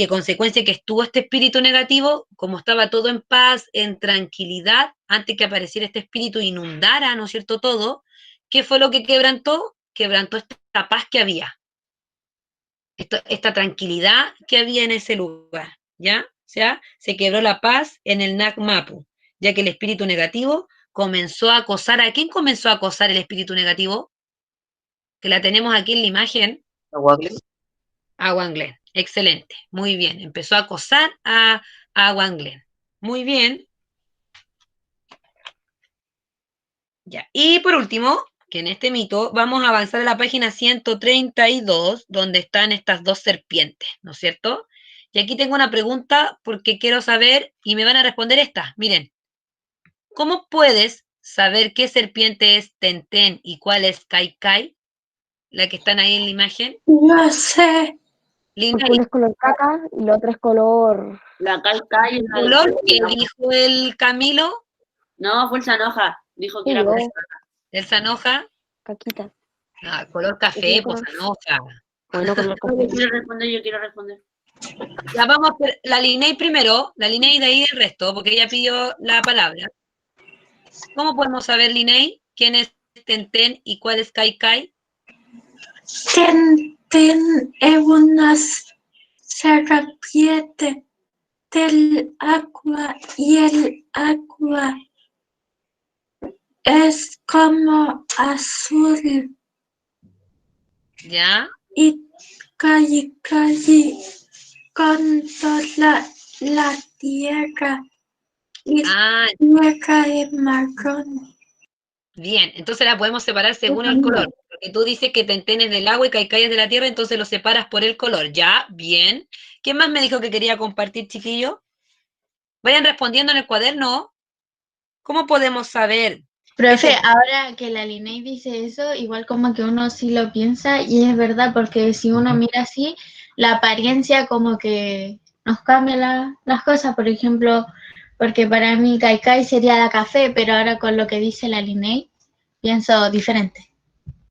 A: consecuencia que estuvo este espíritu negativo, como estaba todo en paz, en tranquilidad, antes que apareciera este espíritu inundara, ¿no es cierto?, todo, ¿qué fue lo que quebrantó? Quebrantó esta paz que había, esta tranquilidad que había en ese lugar, ¿ya? O sea, se quebró la paz en el Nak Mapu, ya que el espíritu negativo comenzó a acosar. ¿A quién comenzó a acosar el espíritu negativo? Que la tenemos aquí en la imagen. A Wanglen. Excelente, muy bien. Empezó a acosar a Wanglen. Muy bien. Ya. Y por último, que en este mito vamos a avanzar a la página 132, donde están estas dos serpientes, ¿no es cierto? Y aquí tengo una pregunta porque quiero saber, y me van a responder esta. Miren, ¿cómo puedes saber qué serpiente es Tenten y cuál es Kai Kai? La que están ahí en la imagen.
C: Yo sé.
F: Porque uno es color caca y la otra es color...
E: La Kai
A: ¿El color que dijo el Camilo?
E: No, fue el Sanoja. Dijo que
F: Sí,
E: era
F: yo.
E: color
A: ¿El Sanoja?
F: Caquita.
A: Ah, color café, pues Sanoja.
F: Bueno, color
E: Yo
F: café.
E: quiero responder.
A: Ya vamos a hacer la Linney primero, la Linney de ahí el resto, porque ella pidió la palabra. ¿Cómo podemos saber, Linney, quién es Tenten y cuál es Kai Kai?
C: Tenten es una serpiente del agua y el agua es como azul.
A: ¿Ya?
C: Y Kai con toda la tierra. Y
A: Ah,
C: la tierra es marrón.
A: bien, entonces la podemos separar según el color, porque tú dices que Tenten es del agua y Kai Kai es de la tierra, entonces lo separas por el color. ¿Ya? Bien. ¿Quién más me dijo que quería compartir, chiquillo? Vayan respondiendo en el cuaderno. ¿Cómo podemos saber?
B: Profe, ahora que la Linney dice eso, igual como que uno sí lo piensa y es verdad, porque si uno mira así, la apariencia como que nos cambia las cosas, por ejemplo, porque para mí Kai Kai sería la café, pero ahora con lo que dice la Linney, pienso diferente.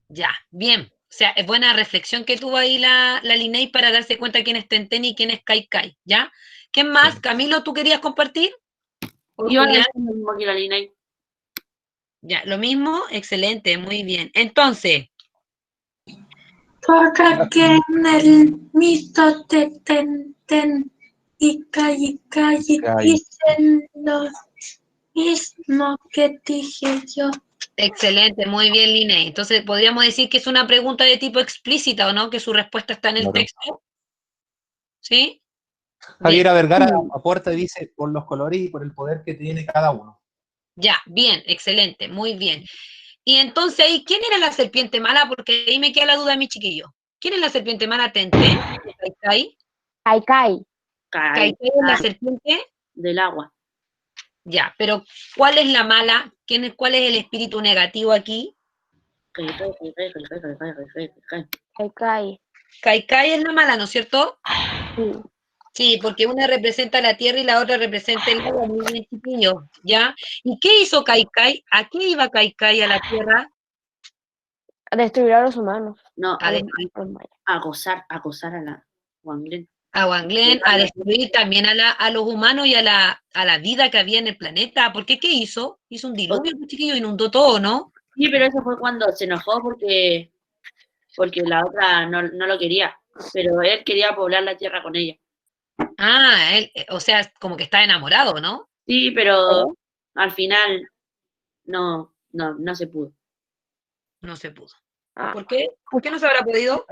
A: Ya, bien. O sea, es buena reflexión que tuvo ahí la Linney para darse cuenta quién es Tenten y quién es Kai Kai, ¿ya? ¿Qué más? Camilo, ¿tú querías compartir? ¿O
E: Iba a
A: Julián?
E: decir lo mismo que la Linney.
A: Ya, lo mismo, excelente, muy bien. Entonces,
C: Porque en el mito de Tenten y Kai dicen lo mismo que dije yo.
A: excelente, muy bien, Linney. Entonces, podríamos decir que es una pregunta de tipo explícita, ¿o no? Que su respuesta está en el
D: Claro.
A: texto. ¿Sí?
D: Javiera
A: Bien.
D: Vergara aporta y dice, por los colores y por el poder que tiene cada uno.
A: Ya, bien, excelente, muy bien. Y entonces ahí, ¿quién era la serpiente mala? Porque ahí me queda la duda, mi chiquillo. ¿Quién es la serpiente mala? ¿Tenten? ¿Kai Kai?
F: Kai Kai.
A: ¿Kai
E: Kai
A: Kai es la serpiente?
E: del agua.
A: Ya, pero ¿cuál es la mala? ¿Cuál es el espíritu negativo aquí?
E: Kai.
F: Kai Kai.
A: Kai Kai es la mala, ¿no es cierto?
F: Sí.
A: Sí, porque una representa la tierra y la otra representa el agua, muy bien, chiquillo, ¿ya? ¿Y qué hizo Kai Kai? ¿A qué iba Kai Kai a la tierra?
F: A destruir a los humanos.
E: No,
A: A destruir
E: acosar a la Wanglen.
A: a Wanglen, a destruir también a los humanos y a la vida que había en el planeta. ¿Por qué? ¿Qué hizo? Hizo un diluvio, pues, chiquillo, inundó todo, ¿no?
E: Sí, pero eso fue cuando se enojó porque la otra no lo quería. Pero él quería poblar la tierra con ella.
A: Ah, él, o sea, como que está enamorado, ¿no?
E: Sí, pero al final no se pudo.
A: No se pudo.
F: Ah.
A: ¿Por qué? ¿Por qué no se habrá podido?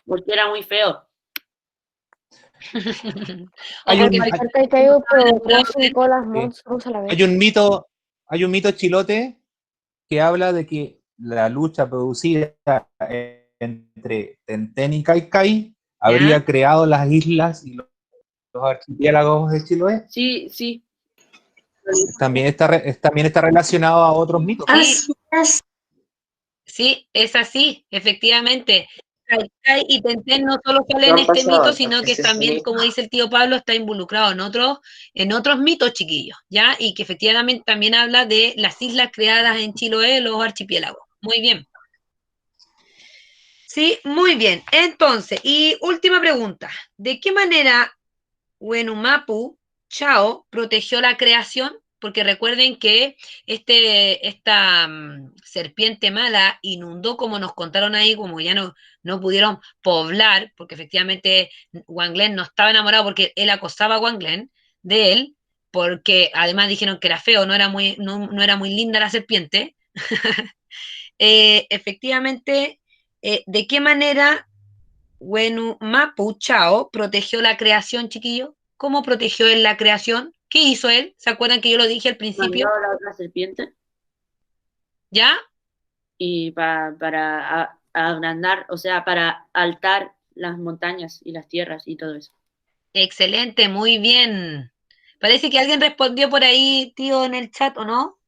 E: Porque era muy feo.
D: Hay un,
F: Kai Kai provocó 5 las monstruos a la vez.
D: hay un mito chilote que habla de que la lucha producida entre Tenten y Kai Kai habría creado las islas y los archipiélagos de Chiloé.
E: Sí, sí.
D: También está relacionado a otros mitos.
A: Sí, es así, efectivamente. Kai y Tenten no solo sale en este mito, sino que también, como dice el tío Pablo, está involucrado en otros mitos, chiquillos, ¿ya? Y que efectivamente también habla de las islas creadas en Chiloé, los archipiélagos. Muy bien. Sí, muy bien. Entonces, y última pregunta. ¿De qué manera Wenumapu Chao protegió la creación? Porque recuerden que esta serpiente mala inundó, como nos contaron ahí, como ya no pudieron poblar, porque efectivamente Wang Glen no estaba enamorado porque él acosaba a Wang Glen de él, porque además dijeron que era feo, no era muy linda la serpiente. Efectivamente, ¿de qué manera Wenumapu Chao protegió la creación, chiquillo? ¿Cómo protegió él la creación? ¿Qué hizo él? ¿Se acuerdan que yo lo dije al principio?
E: Mandó a la otra serpiente
A: ¿Ya?
E: y para agrandar, o sea, para altar las montañas y las tierras y todo eso.
A: Excelente, muy bien. Parece que alguien respondió por ahí, tío, en el chat, ¿o no?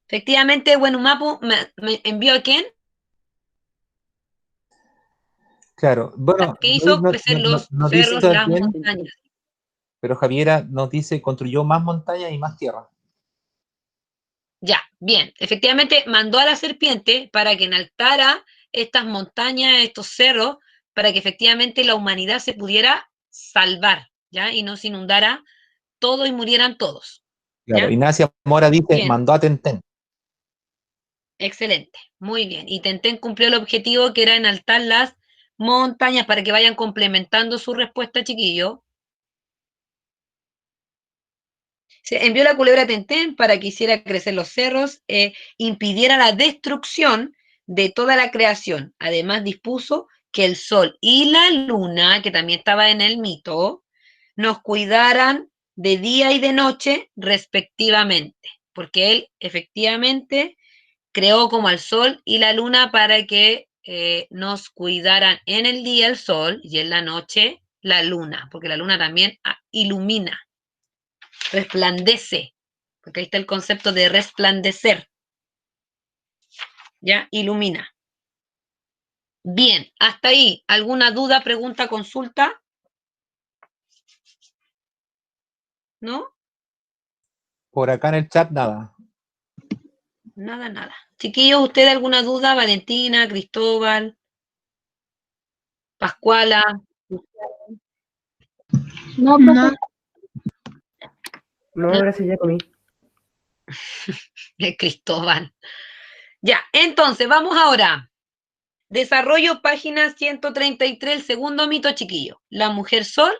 A: Efectivamente, Wenumapu me envió a quién,
D: Claro, bueno,
A: que hizo crecer los
D: no dice
A: cerros, las
D: también,
A: montañas.
D: pero Javiera nos dice construyó más montañas y más tierra.
A: Ya, bien. Efectivamente, mandó a la serpiente para que enaltara estas montañas, estos cerros, para que efectivamente la humanidad se pudiera salvar, ¿ya? Y no se inundara todo y murieran todos,
D: Claro,
A: ¿ya?
D: Ignacia Mora dice,
A: Bien,
D: mandó a Tenten.
A: excelente, muy bien. Y Tenten cumplió el objetivo que era enaltar las montañas para que vayan complementando su respuesta, chiquillo. Se envió la culebra a Tenten para que hiciera crecer los cerros, impidiera la destrucción de toda la creación. Además dispuso que el sol y la luna, que también estaba en el mito, nos cuidaran de día y de noche respectivamente, porque él efectivamente creó como al sol y la luna para que nos cuidaran en el día el sol y en la noche la luna, porque la luna también ilumina, resplandece, porque ahí está el concepto de resplandecer, ¿ya? Ilumina. Bien, hasta ahí. ¿Alguna duda, pregunta, consulta? ¿No?
D: Por acá en el chat nada.
A: Nada, nada. Chiquillos, ¿usted alguna duda? Valentina, Cristóbal, Pascuala,
I: No,
B: No,
H: No, gracias, ya comí.
A: Cristóbal. Ya, entonces, vamos ahora. Desarrollo página 133, el segundo mito, chiquillo. La mujer sol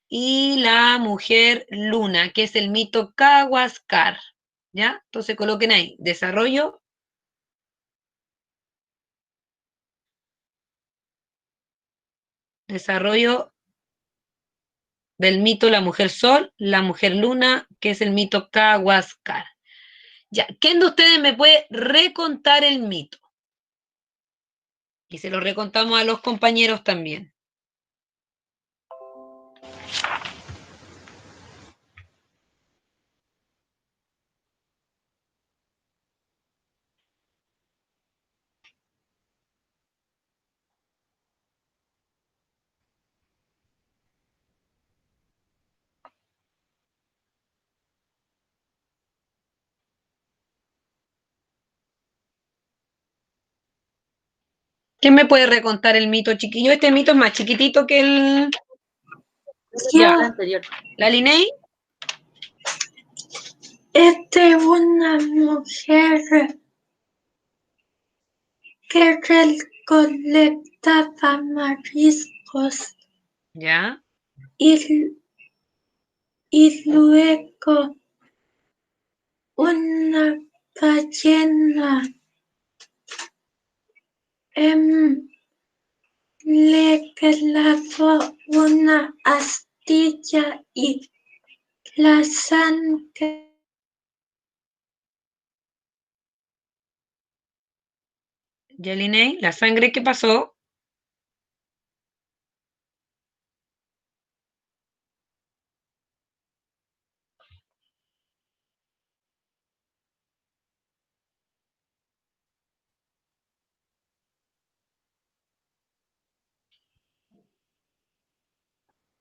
A: y la mujer luna, que es el mito Kawascar. ¿Ya? Entonces coloquen ahí, desarrollo del mito la mujer sol, la mujer luna, que es el mito Kawascar. Ya, ¿quién de ustedes me puede recontar el mito? Y se lo recontamos a los compañeros también. ¿Quién me puede recontar el mito, chiquillo? Este mito es más chiquitito que el... Ya,
E: El anterior.
A: ¿la Linei?
C: Una mujer que recolectaba mariscos
A: Ya.
C: y, y luego una ballena le clavó una astilla y la sangre
A: ¿Ya, Linei? ¿La sangre qué pasó?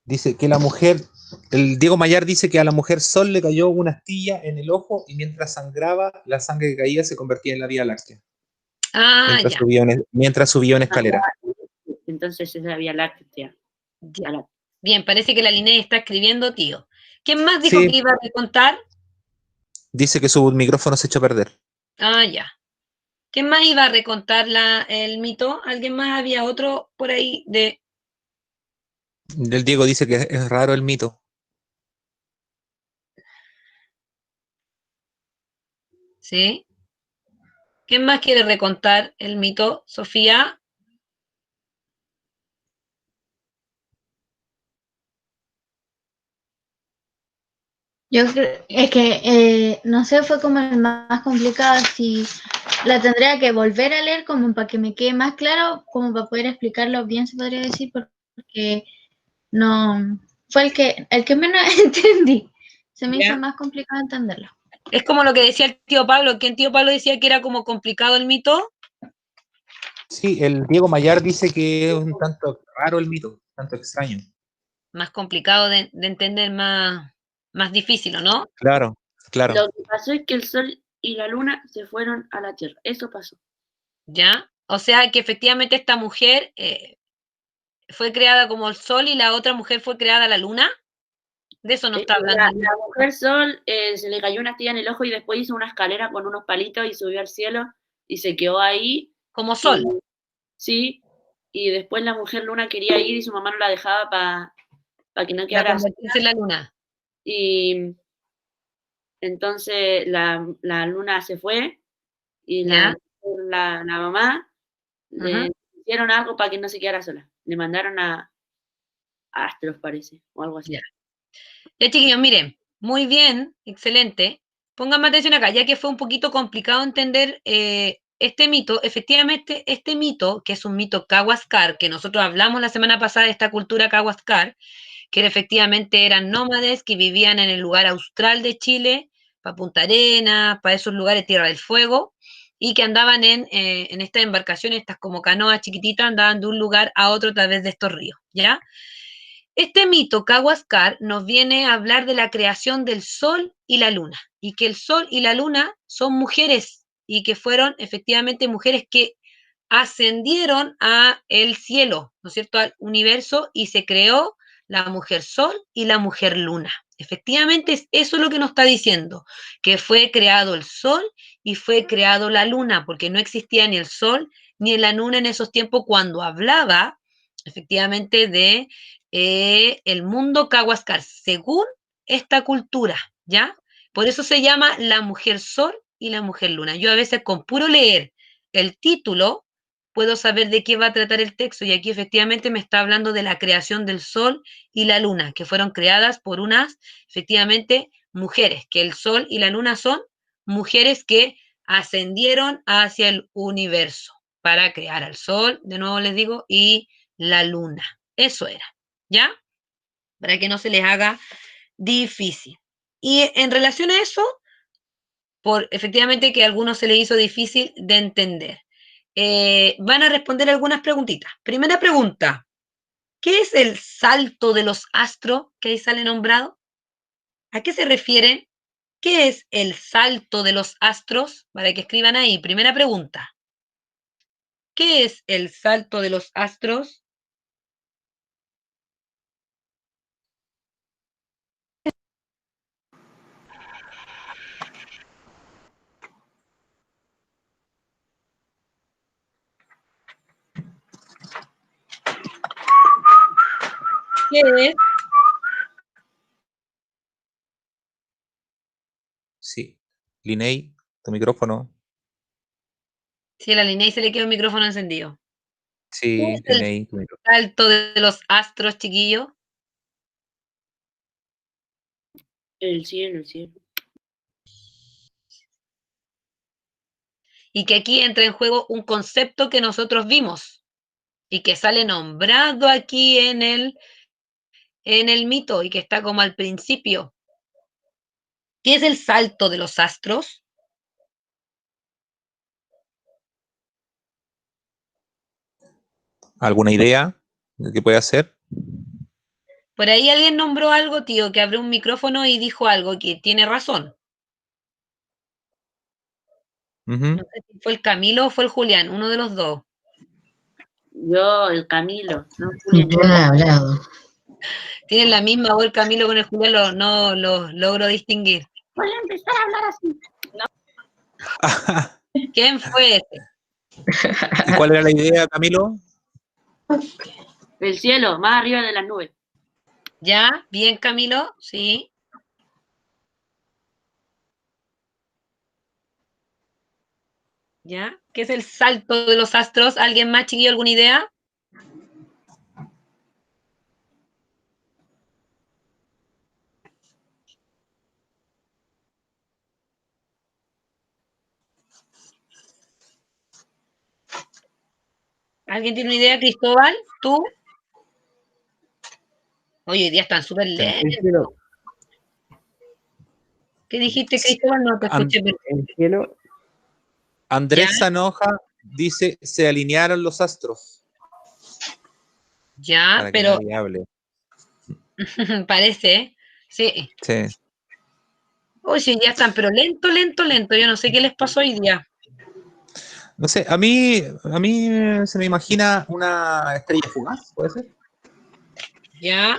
D: Dice que la mujer, el Diego Mayar dice que a la mujer Sol le cayó una astilla en el ojo y mientras sangraba, la sangre que caía se convertía en la Vía Láctea,
A: Ah, ya,
D: mientras subía una escalera.
E: Entonces es la Vía Láctea.
A: ya.
E: La-
A: Bien, parece que la Linnea está escribiendo, tío. ¿Quién más dijo
D: Sí,
A: que iba a contar?
D: dice que su micrófono se echó a perder.
A: Ah, ya. ¿Quién más iba a recontar el mito? ¿Alguien más? Había otro por ahí de...
D: El Diego dice que es raro el mito.
A: ¿Sí? ¿Quién más quiere recontar el mito? Sofía.
B: Yo creo, es que, no sé, fue como el más complicado, si la tendría que volver a leer como para que me quede más claro, como para poder explicarlo bien, se podría decir, porque no, fue el que menos entendí, se me hizo
A: ¿Ya?
B: más complicado entenderlo.
A: Es como lo que decía el tío Pablo, que el tío Pablo decía que era como complicado el mito.
D: Sí, el Diego Mayar dice que es un tanto raro el mito, un tanto extraño.
A: Más complicado de entender, más difícil, ¿o no?
D: Claro, claro.
E: Lo que pasó es que el Sol y la Luna se fueron a la Tierra. Eso pasó.
A: ¿Ya? O sea que efectivamente esta mujer fue creada como el sol y la otra mujer fue creada la luna. De eso no está hablando.
E: La mujer Sol se le cayó una astilla en el ojo y después hizo una escalera con unos palitos y subió al cielo y se quedó ahí.
A: Como
E: Y,
A: sol.
E: sí, y después la mujer Luna quería ir y su mamá no la dejaba para que no
A: Para
E: quedara sola.
A: convertirse en la luna.
E: Y entonces la Luna se fue y
A: ¿Ya?
E: la mamá
A: Ajá.
E: le hicieron algo para que no se quedara sola. Le mandaron a Astros, parece, o algo así.
A: Ya. Ya, chiquillos, miren, muy bien, excelente. Pónganme atención acá, ya que fue un poquito complicado entender este mito. Efectivamente, este mito, que es un mito Cahuascar, que nosotros hablamos la semana pasada de esta cultura Cahuascar, que efectivamente eran nómades que vivían en el lugar austral de Chile, para Punta Arenas, para esos lugares Tierra del Fuego, y que andaban en estas embarcaciones, estas como canoas chiquititas, andaban de un lugar a otro a través de estos ríos, ¿ya? Este mito, Cahuascar, nos viene a hablar de la creación del sol y la luna, y que el sol y la luna son mujeres, y que fueron efectivamente mujeres que ascendieron a el cielo, ¿no es cierto?, al universo, y se creó la mujer sol y la mujer luna. Efectivamente, eso es lo que nos está diciendo, que fue creado el sol y fue creado la luna, porque no existía ni el sol ni la luna en esos tiempos cuando hablaba efectivamente de el mundo Cahuascar, según esta cultura, ¿ya? Por eso se llama la mujer sol y la mujer luna. Yo a veces con puro leer el título puedo saber de qué va a tratar el texto y aquí efectivamente me está hablando de la creación del sol y la luna, que fueron creadas por unas, efectivamente, mujeres, que el sol y la luna son mujeres que ascendieron hacia el universo para crear al sol, de nuevo les digo, y la luna. Eso era, ¿ya? Para que no se les haga difícil. Y en relación a eso, por efectivamente que a algunos se les hizo difícil de entender. Van a responder algunas preguntitas. Primera pregunta, ¿qué es el salto de los astros que ahí sale nombrado? ¿A qué se refieren? ¿Qué es el salto de los astros? Para que escriban ahí. Primera pregunta. ¿Qué es el salto de los astros? ¿Qué es?
D: Sí. Linei, tu micrófono.
A: Si a la línea y se le quedó el micrófono encendido. ¿Qué
D: Sí,
A: es el
D: Linei, tu micrófono.
A: salto de los astros, chiquillos?
E: El cielo, el cielo.
A: Y que aquí entra en juego un concepto que nosotros vimos y que sale nombrado aquí en el mito y que está como al principio. ¿Qué es el salto de los astros?
D: ¿Alguna idea de qué puede hacer?
A: Por ahí alguien nombró algo, tío, que abrió un micrófono y dijo algo que tiene razón.
D: Ujú.
A: No sé si fue el Camilo o fue el Julián, uno de los dos.
E: Yo, el Camilo, no Julián.
G: Yo no he hablado.
A: Tienen la misma voz el Camilo con el Julián, no los logro distinguir.
E: Voy a empezar a hablar así.
A: ¿Quién fue ese?
D: ¿Y cuál era la idea, Camilo?
E: El cielo, más arriba de las nubes.
A: ¿Ya? ¿Bien, Camilo? Sí. ¿Ya? ¿Qué es el salto de los astros? ¿Alguien más, chiquillo, alguna idea? ¿Alguien tiene una idea, Cristóbal? ¿Tú? Oye, hoy día están súper
H: El
A: lentos.
H: cielo,
A: ¿Qué dijiste, Cristóbal? No te escuché.
H: el cielo,
D: Andrés
A: ¿Ya?
D: Sanoja dice, se alinearon los astros.
A: Ya,
D: Para que
A: pero
D: nadie hable.
A: parece, ¿eh? Sí.
D: Sí.
A: Oye, ya están, pero lento, lento, lento. Yo no sé qué les pasó hoy día.
D: No sé, a mí se me imagina una estrella fugaz, ¿puede ser?
A: Ya.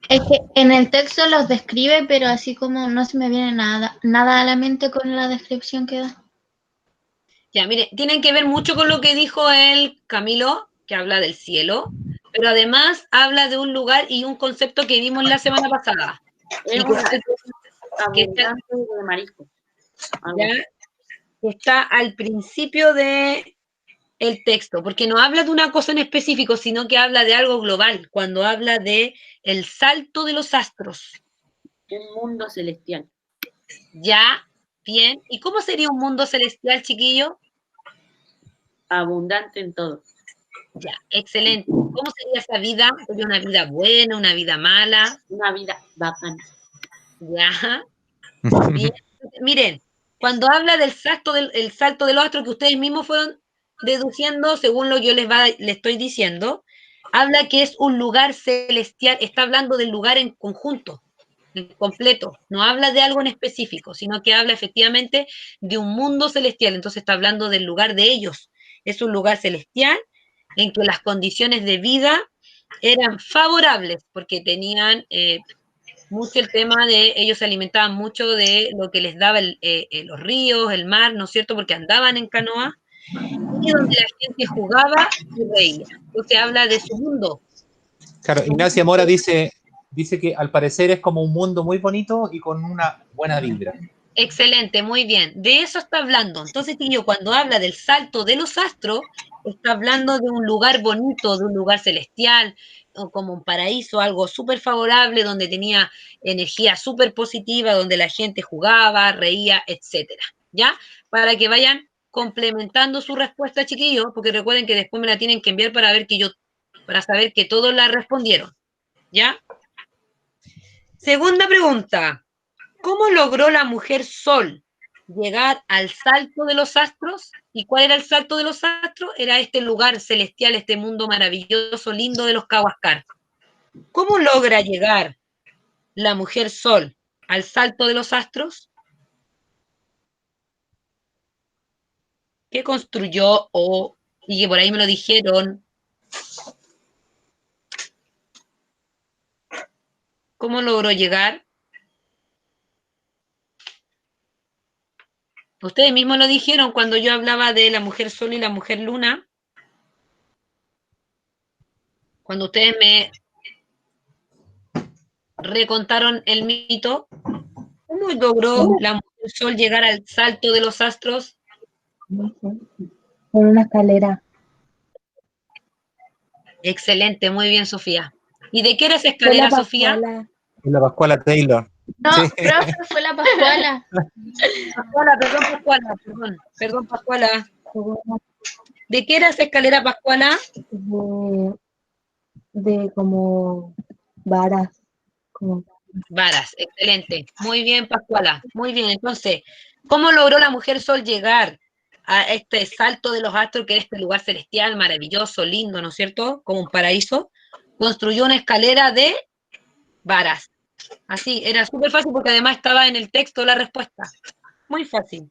B: Es que en el texto los describe, pero así como no se me viene nada a la mente con la descripción que da.
A: Ya, mire, tienen que ver mucho con lo que dijo el Camilo, que habla del cielo, pero además habla de un lugar y un concepto que vimos la semana pasada.
E: Es
A: Y que
E: una
A: está, que está-
E: abundante de marisco.
A: ya, que está al principio de el texto, porque no habla de una cosa en específico, sino que habla de algo global, cuando habla de el salto de los astros.
E: Un mundo celestial.
A: Ya, bien. ¿Y cómo sería un mundo celestial, chiquillo?
E: Abundante en todo.
A: Ya, excelente. ¿Cómo sería esa vida? ¿Sería una vida buena, una vida mala?
E: Una vida bacana.
A: Ya, bien. Miren, cuando habla del el salto de los astros que ustedes mismos fueron deduciendo, según lo que yo les estoy diciendo, habla que es un lugar celestial, está hablando del lugar en conjunto, en completo. No habla de algo en específico, sino que habla efectivamente de un mundo celestial. Entonces está hablando del lugar de ellos. Es un lugar celestial en que las condiciones de vida eran favorables porque tenían mucho el tema de, ellos se alimentaban mucho de lo que les daba los ríos, el mar, ¿no es cierto? Porque andaban en canoa y donde la gente jugaba y reía. Entonces habla de su mundo.
D: Claro, Ignacia Mora dice que al parecer es como un mundo muy bonito y con una buena vibra.
A: Excelente, muy bien. De eso está hablando. Entonces, tío, cuando habla del salto de los astros, está hablando de un lugar bonito, de un lugar celestial, o como un paraíso, algo súper favorable, donde tenía energía súper positiva, donde la gente jugaba, reía, etcétera. ¿Ya? Para que vayan complementando su respuesta, chiquillos, porque recuerden que después me la tienen que enviar para saber que todos la respondieron. ¿Ya? Segunda pregunta. ¿Cómo logró la mujer Sol llegar al salto de los astros? ¿Y cuál era el salto de los astros? Era este lugar celestial, este mundo maravilloso, lindo de los Cahuascar. ¿Cómo logra llegar la mujer Sol al salto de los astros? ¿Qué construyó y que por ahí me lo dijeron? ¿Cómo logró llegar? Ustedes mismos lo dijeron cuando yo hablaba de la mujer Sol y la mujer Luna. Cuando ustedes me recontaron el mito, ¿cómo logró la mujer Sol llegar al salto de los astros?
I: Por una escalera.
A: Excelente, muy bien, Sofía. ¿Y de qué era esa
I: Fue la
A: escalera, Sofía?
I: Pascuala.
D: La Pascuala Taylor.
B: No,
D: Sí.
B: profe, fue la Pascuala.
A: Pascuala, perdón, Pascuala. ¿De qué era esa escalera, Pascuala?
I: De como varas. Como
A: Varas, excelente. Muy bien, Pascuala. Muy bien, entonces, ¿cómo logró la mujer Sol llegar a este salto de los astros, que es este lugar celestial, maravilloso, lindo, ¿no es cierto? Como un paraíso. Construyó una escalera de varas. Así, era súper fácil porque además estaba en el texto la respuesta. Muy fácil.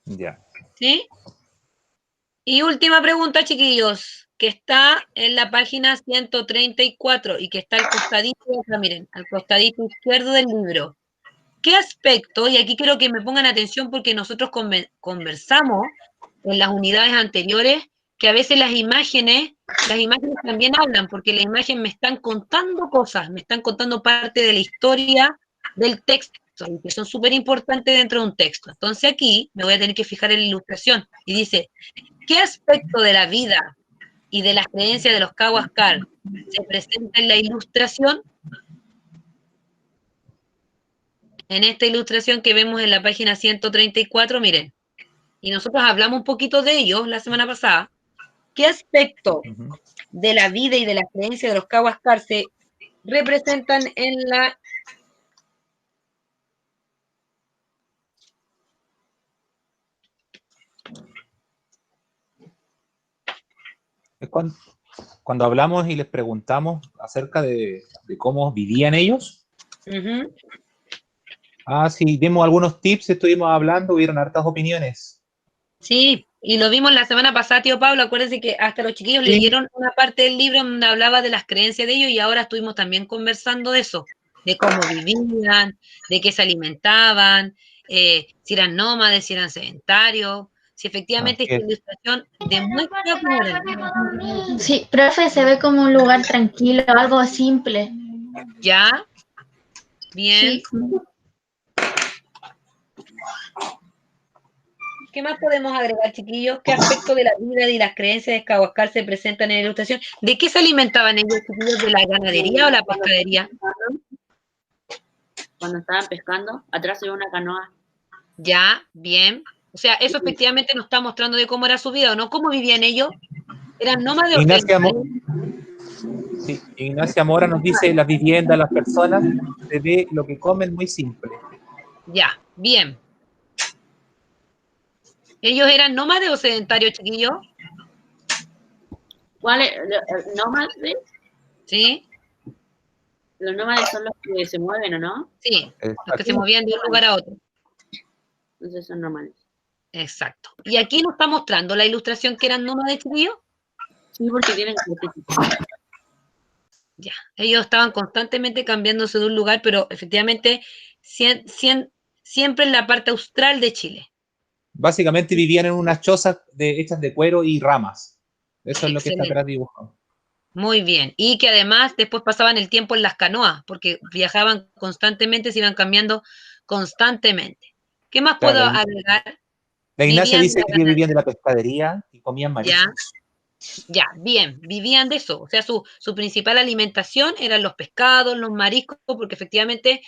D: Ya.
A: ¿Sí? Y última pregunta, chiquillos, que está en la página 134 y que está al costadito, acá, miren, al costadito izquierdo del libro. ¿Qué aspecto, y aquí quiero que me pongan atención porque nosotros conversamos en las unidades anteriores, que a veces las imágenes también hablan, porque la imagen me están contando cosas, me están contando parte de la historia del texto, y que son súper importantes dentro de un texto. Entonces aquí me voy a tener que fijar en la ilustración, y dice, ¿qué aspecto de la vida y de las creencias de los Kawascar se presenta en la ilustración? En esta ilustración que vemos en la página 134, miren, y nosotros hablamos un poquito de ellos la semana pasada. ¿Qué aspecto de la vida y de la creencia de los Kawascar se representan en la...
D: Es cuando hablamos y les preguntamos acerca de cómo vivían ellos.
A: Ujú.
D: Sí, dimos algunos tips, estuvimos hablando, hubieron hartas opiniones.
A: Sí, y lo vimos la semana pasada, tío Pablo, acuérdense que hasta los chiquillos
D: Sí.
A: leyeron una parte del libro donde hablaba de las creencias de ellos y ahora estuvimos también conversando de eso, de cómo vivían, de qué se alimentaban, si eran nómades, si eran sedentarios, si efectivamente
D: Así
A: esta
D: es.
A: ilustración demuestra cómo eran.
B: Sí, profe, se ve como un lugar tranquilo, algo simple.
A: ¿Ya? Bien.
B: Sí.
A: ¿Qué más podemos agregar, chiquillos? ¿Qué aspecto de la vida y las creencias de Kawascar se presentan en la ilustración? ¿De qué se alimentaban ellos, chiquillos? ¿De la ganadería o la pescadería?
E: Cuando estaban pescando, atrás había una canoa.
A: Ya, bien. O sea, eso efectivamente nos está mostrando de cómo era su vida, ¿o no? ¿Cómo vivían ellos? ¿Eran nómades o sedentarios?
D: Sí, Ignacia Mora nos dice, las viviendas, las personas, se ve lo que comen muy simple.
A: Ya, bien. ¿Ellos eran nómades o sedentarios, chiquillos?
E: ¿Cuáles? ¿Nómades?
A: ¿Sí?
E: Los nómades son los que se mueven, ¿o no?
A: Sí, los que se movían de un lugar a otro.
E: Entonces son nómades.
A: Exacto. ¿Y aquí nos está mostrando la ilustración que eran nómades, chiquillos?
E: Sí, porque tienen cortecitos.
A: Ya, ellos estaban constantemente cambiándose de un lugar, pero efectivamente siempre en la parte austral de Chile.
D: Básicamente vivían en unas chozas hechas de cuero y ramas. Eso es lo que está
A: Excelente.
D: atrás dibujado.
A: Muy bien. Y que además después pasaban el tiempo en las canoas, porque viajaban constantemente, se iban cambiando constantemente. ¿Qué más puedo
D: Claro,
A: agregar?
D: la Ignacia
A: Vivían de
D: dice
A: la
D: que vivían de
A: ganadería.
D: la pescadería y comían
A: Ya,
D: mariscos.
A: ya, bien, vivían de eso. O sea, su principal alimentación eran los pescados, los mariscos, porque efectivamente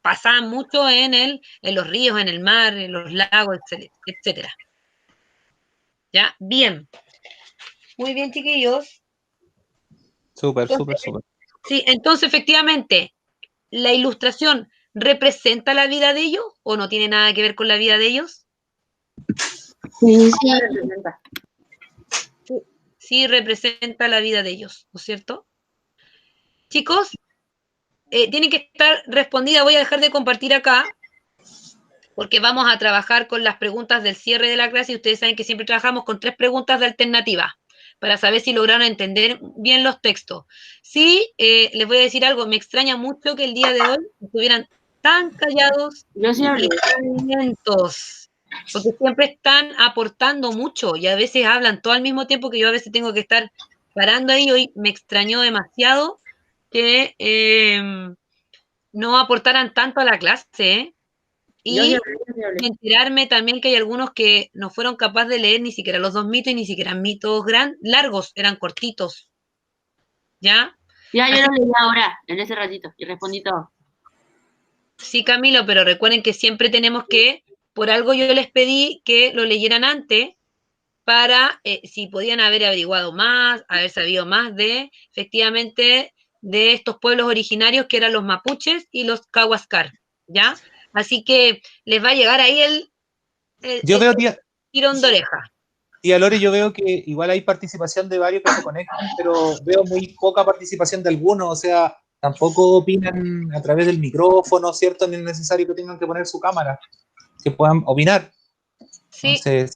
A: pasaban mucho en los ríos, en el mar, en los lagos, etcétera. Ya, bien. Muy bien, chiquillos.
D: Súper,
A: Entonces,
D: súper, súper.
A: sí, entonces efectivamente, ¿la ilustración representa la vida de ellos o no tiene nada que ver con la vida de ellos?
B: Sí.
A: Sí, representa la vida de ellos, ¿no es cierto? Chicos, tienen que estar respondida. Voy a dejar de compartir acá porque vamos a trabajar con las preguntas del cierre de la clase y ustedes saben que siempre trabajamos con 3 preguntas de alternativa para saber si lograron entender bien los textos. Sí, les voy a decir algo, me extraña mucho que el día de hoy estuvieran tan callados
E: Yo sí hablé.
A: y tan lentos, porque siempre están aportando mucho y a veces hablan todo al mismo tiempo que yo a veces tengo que estar parando ahí. Hoy me extrañó demasiado que no aportaran tanto a la clase, ¿eh?
E: Yo sí
A: Y
E: hablé.
A: enterarme también que hay algunos que no fueron capaces de leer ni siquiera los 2 mitos y ni siquiera mitos largos, eran cortitos. ¿Ya?
E: Ya, yo
A: Así
E: lo leí ahora, en ese ratito, y respondí todo.
A: sí, Camilo, pero recuerden que siempre tenemos que, por algo yo les pedí que lo leyeran antes para, si podían haber averiguado más, haber sabido más efectivamente, de estos pueblos originarios que eran los mapuches y los cahuascar, ¿ya? Así que les va a llegar ahí el
D: Yo veo,
A: tirón de oreja.
D: tía Lore, yo veo que igual hay participación de varios que se conectan, pero veo muy poca participación de algunos, o sea, tampoco opinan a través del micrófono, ¿cierto? Ni es necesario que tengan que poner su cámara, que puedan opinar.
A: Sí.
D: Entonces,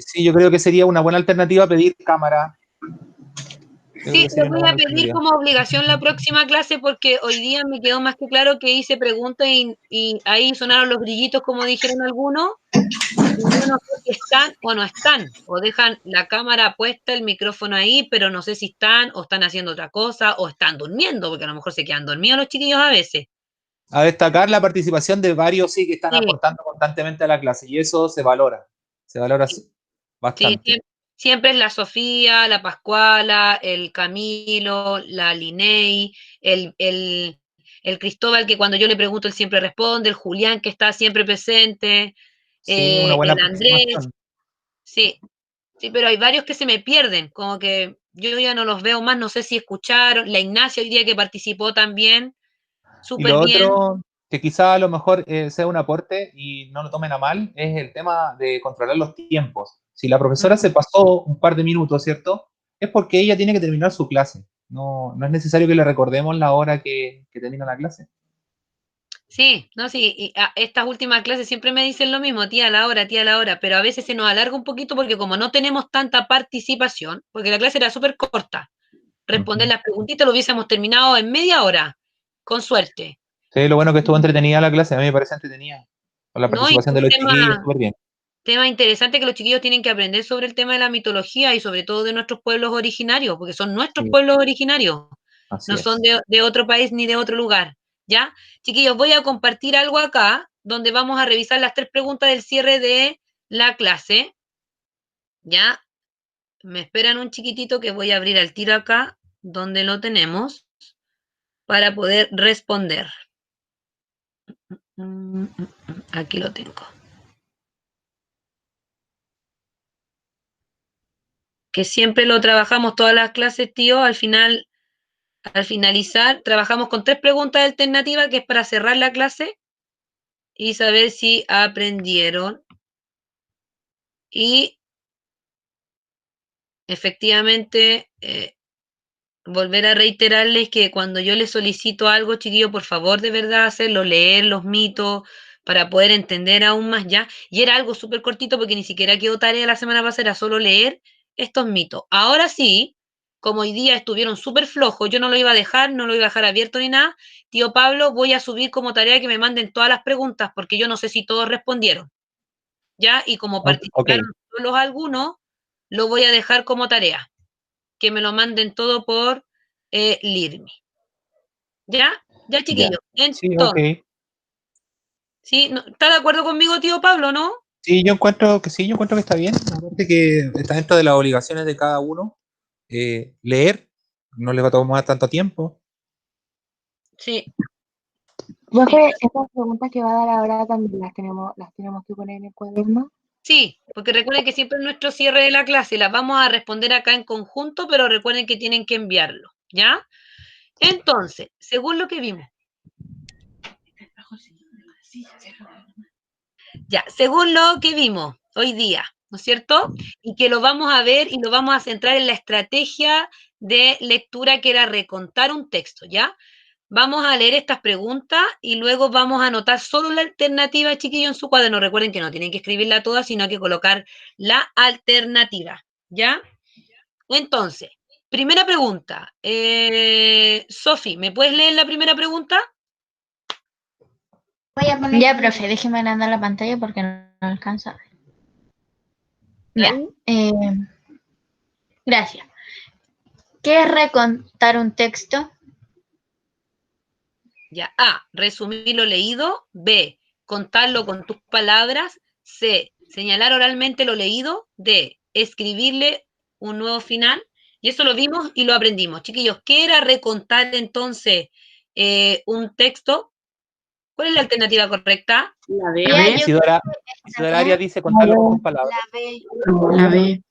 D: sí, yo creo que sería una buena alternativa pedir cámara.
A: Sí, lo voy a pedir como obligación la próxima clase porque hoy día me quedó más que claro que hice preguntas y ahí sonaron los grillitos como dijeron algunos. Y yo no sé si están o no están, o dejan la cámara puesta, el micrófono ahí, pero no sé si están o están haciendo otra cosa o están durmiendo, porque a lo mejor se quedan dormidos los chiquillos a veces.
D: A destacar la participación de varios, sí, que están
A: Sí.
D: aportando constantemente a la clase, y eso se valora bastante.
A: Sí, siempre es la Sofía, la Pascuala, el Camilo, la Linei, el Cristóbal, que cuando yo le pregunto él siempre responde, el Julián, que está siempre presente,
D: Sí, una buena
A: el Andrés.
D: aproximación.
A: Sí, pero hay varios que se me pierden, como que yo ya no los veo más, no sé si escucharon, la Ignacia hoy día que participó también,
D: Y
A: súper
D: lo
A: bien.
D: otro, que quizá a lo mejor sea un aporte y no lo tomen a mal, es el tema de controlar los tiempos. Si la profesora se pasó un par de minutos, ¿cierto? Es porque ella tiene que terminar su clase. No es necesario que le recordemos la hora que termina la clase.
A: Sí, no, sí, y estas últimas clases siempre me dicen lo mismo, tía, la hora, pero a veces se nos alarga un poquito porque como no tenemos tanta participación, porque la clase era súper corta, responder las preguntitas lo hubiésemos terminado en media hora, con suerte.
D: Sí, lo bueno que estuvo entretenida la clase, a mí me parece entretenida. Con la
A: No, y
D: participación de los chiquillos, súper bien.
A: tema interesante que los chiquillos tienen que aprender sobre el tema de la mitología y sobre todo de nuestros pueblos originarios, porque son nuestros
D: Sí.
A: pueblos originarios,
D: Así
A: no
D: es.
A: son de otro país ni de otro lugar, ¿ya? Chiquillos, voy a compartir algo acá, donde vamos a revisar las 3 preguntas del cierre de la clase, ¿ya? Me esperan un chiquitito que voy a abrir al tiro acá, donde lo tenemos, para poder responder. Aquí lo tengo. Que siempre lo trabajamos todas las clases, tío, al finalizar, trabajamos con 3 preguntas alternativas, que es para cerrar la clase y saber si aprendieron. Y efectivamente, volver a reiterarles que cuando yo les solicito algo, chiquillo, por favor, de verdad, hacerlo, leer los mitos para poder entender aún más ya. Y era algo súper cortito porque ni siquiera quedó tarea la semana pasada, era solo leer estos mitos. Ahora sí, como hoy día estuvieron súper flojos, yo no lo iba a dejar, no lo iba a dejar abierto ni nada. Tío Pablo, voy a subir como tarea que me manden todas las preguntas porque yo no sé si todos respondieron. ¿Ya? Y como participaron solo algunos, lo voy a dejar como tarea. Que me lo manden todo por Lirmi. ¿Ya? Ya, chiquillos.
D: Sí,
A: Entonces, ¿sí? ¿Está de acuerdo conmigo, tío Pablo, no?
D: Sí, yo encuentro que está bien. Aparte que está dentro de las obligaciones de cada uno. Leer, no les va a tomar tanto tiempo.
A: Sí.
I: Profe, estas preguntas que va a dar ahora también las tenemos que poner en el cuaderno.
A: Sí, porque recuerden que siempre en nuestro cierre de la clase las vamos a responder acá en conjunto, pero recuerden que tienen que enviarlo, ¿ya? Entonces, según lo que vimos. Ya, según lo que vimos hoy día, ¿no es cierto? Y que lo vamos a ver y lo vamos a centrar en la estrategia de lectura que era recontar un texto, ¿ya? Vamos a leer estas preguntas y luego vamos a anotar solo la alternativa, chiquillos, en su cuaderno. Recuerden que no tienen que escribirla toda, sino que colocar la alternativa, ¿ya? Entonces, primera pregunta. Sofi, ¿me puedes leer la primera pregunta?
B: Ya, profe, déjeme agrandar la pantalla porque no alcanza a ver. Ya. Gracias. ¿Qué es recontar un texto?
A: Ya, A, resumir lo leído. B, contarlo con tus palabras. C, señalar oralmente lo leído. D, escribirle un nuevo final. Y eso lo vimos y lo aprendimos. Chiquillos, ¿qué era recontar entonces un texto? ¿Cuál es la alternativa correcta?
E: La B.
D: Isidora Arias dice contarlo con tus palabras.
I: La B.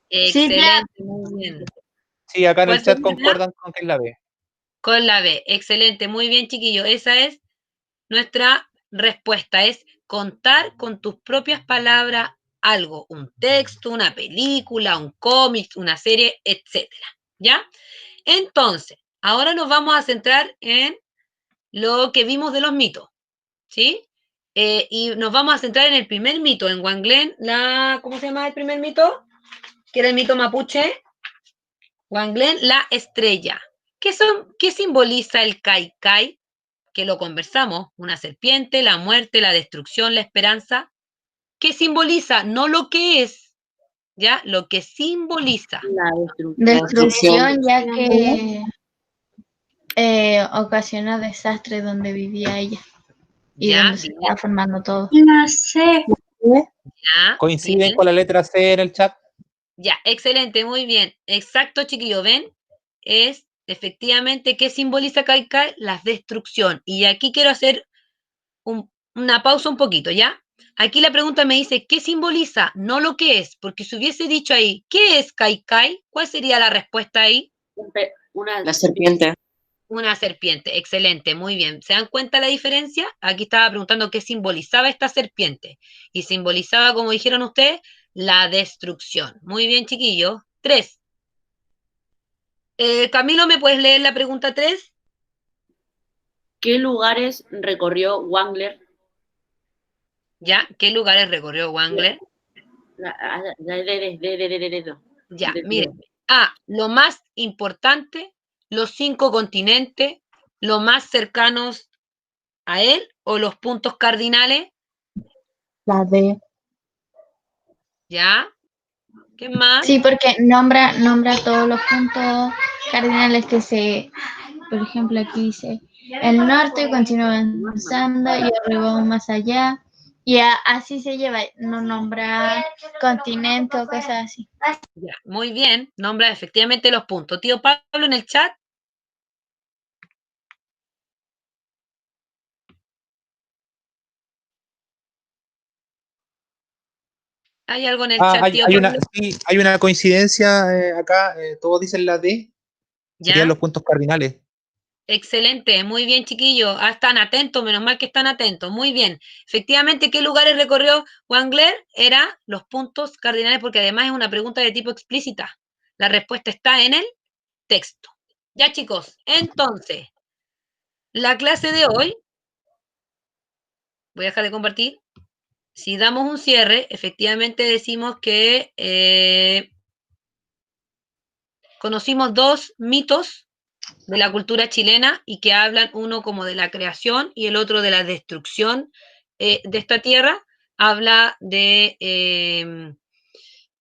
A: Excelente,
B: Sí,
A: muy bien.
D: Sí, acá en el
A: ¿Cuál
D: chat
A: sería?
D: concuerdan con que es la B.
A: Con la B. Excelente, muy bien, chiquillo. Esa es nuestra respuesta, es contar con tus propias palabras algo, un texto, una película, un cómic, una serie, etcétera. ¿Ya? Entonces, ahora nos vamos a centrar en lo que vimos de los mitos, ¿sí? Y nos vamos a centrar en el primer mito, en Wanglen, ¿cómo se llama el primer mito? Que era el mito mapuche. Wanglen, la estrella. ¿Qué simboliza el Kaikai? Que lo conversamos, una serpiente, la muerte, la destrucción, la esperanza. ¿Qué simboliza? No lo que es, ¿ya? Lo que simboliza.
E: La destrucción.
B: Destrucción, ya que ocasiona desastre donde vivía ella y
A: ¿Ya?
B: donde se estaba formando todo.
C: La C.
A: ¿Ya?
D: ¿Coinciden
A: Bien.
D: con la letra C en el chat?
A: Ya, excelente, muy bien. Exacto, chiquillo, ¿ven? Es efectivamente, ¿qué simboliza Kaikai? La destrucción. Y aquí quiero hacer una pausa un poquito, ¿ya? Aquí la pregunta me dice, ¿qué simboliza? No lo que es, porque si hubiese dicho ahí, ¿qué es Kaikai? ¿Cuál sería la respuesta ahí?
E: La serpiente.
A: Una serpiente, excelente, muy bien. ¿Se dan cuenta la diferencia? Aquí estaba preguntando qué simbolizaba esta serpiente. Y simbolizaba, como dijeron ustedes, la destrucción. Muy bien, chiquillos. 3. Camilo, ¿me puedes leer la pregunta 3?
E: ¿Qué lugares recorrió Wangler?
A: ¿Ya? ¿Qué lugares recorrió Wangler? Ya, miren. A, lo más importante, los 5 continentes, los más cercanos a él o los puntos cardinales.
I: La D.
A: ¿Ya? ¿Qué más?
B: Sí, porque nombra todos los puntos cardinales que por ejemplo, aquí dice, el norte continúa avanzando y arriba más allá. Y así se lleva, no nombra continente o cosas así.
A: Ya, muy bien, nombra efectivamente los puntos. Tío Pablo en el chat. ¿Hay algo en el chat, tío Pablo?
D: Hay una coincidencia acá, todos dicen la D, serían
A: ¿Ya?
D: los puntos cardinales.
A: Excelente, muy bien, chiquillos. Ah, están atentos, menos mal que están atentos. Muy bien. Efectivamente, ¿qué lugares recorrió Wangler? Era los puntos cardinales, porque además es una pregunta de tipo explícita. La respuesta está en el texto. Ya, chicos, entonces, la clase de hoy, voy a dejar de compartir. Si damos un cierre, efectivamente decimos que conocimos 2 mitos de la cultura chilena y que hablan uno como de la creación y el otro de la destrucción de esta tierra. Habla de,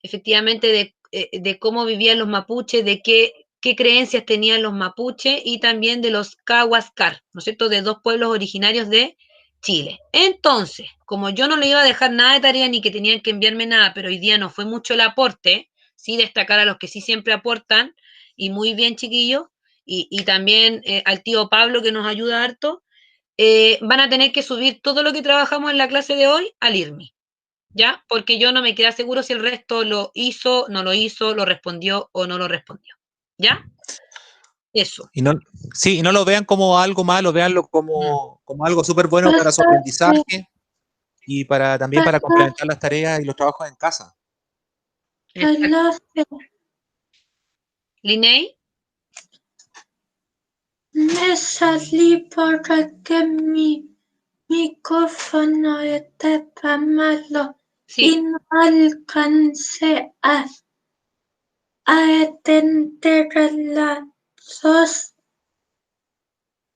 A: efectivamente, de cómo vivían los mapuches, de qué creencias tenían los mapuches y también de los Cahuascar, ¿no es cierto?, de 2 pueblos originarios de Chile. Entonces, como yo no le iba a dejar nada de tarea ni que tenían que enviarme nada, pero hoy día no fue mucho el aporte, sí destacar a los que sí siempre aportan, y muy bien, chiquillos, y también al tío Pablo que nos ayuda harto, van a tener que subir todo lo que trabajamos en la clase de hoy al IRMI, ¿ya? Porque yo no me queda seguro si el resto lo hizo, no lo hizo, lo respondió o no lo respondió, ¿ya? Eso.
D: Y no, sí, y no lo vean como algo malo, véanlo como algo súper bueno para su aprendizaje y también para complementar las tareas y los trabajos en casa.
A: Linney.
C: Me salí porque mi micrófono estaba malo y no alcancé a atender a las 2.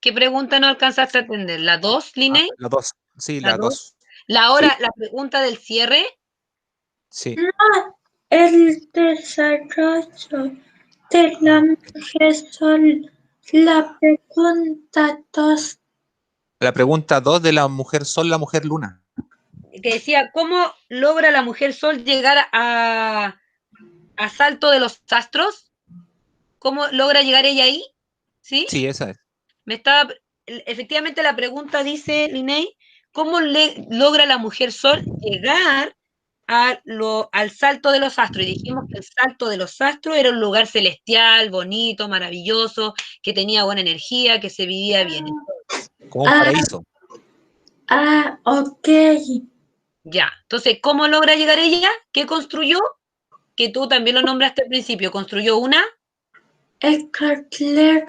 A: ¿Qué pregunta no alcanzaste a atender? ¿La 2, Linney?
D: La 2, sí,
A: ¿La
D: la
A: 2?
D: 2.
A: La pregunta del cierre.
D: Sí.
C: No, el desarrollo de la mujer sol. La pregunta 2.
D: La pregunta 2 de la mujer sol, la mujer luna.
A: Que decía, ¿cómo logra la mujer sol llegar a Salto de los Astros? ¿Cómo logra llegar ella ahí? ¿Sí?
D: Sí, esa es.
A: Efectivamente la pregunta dice, Linney, ¿cómo logra la mujer sol llegar al salto de los astros. Y dijimos que el salto de los astros era un lugar celestial, bonito, maravilloso, que tenía buena energía, que se vivía bien.
D: Como un paraíso.
C: Ok.
A: Ya. Entonces, ¿cómo logra llegar ella? ¿Qué construyó? Que tú también lo nombraste al principio. Construyó una escalera.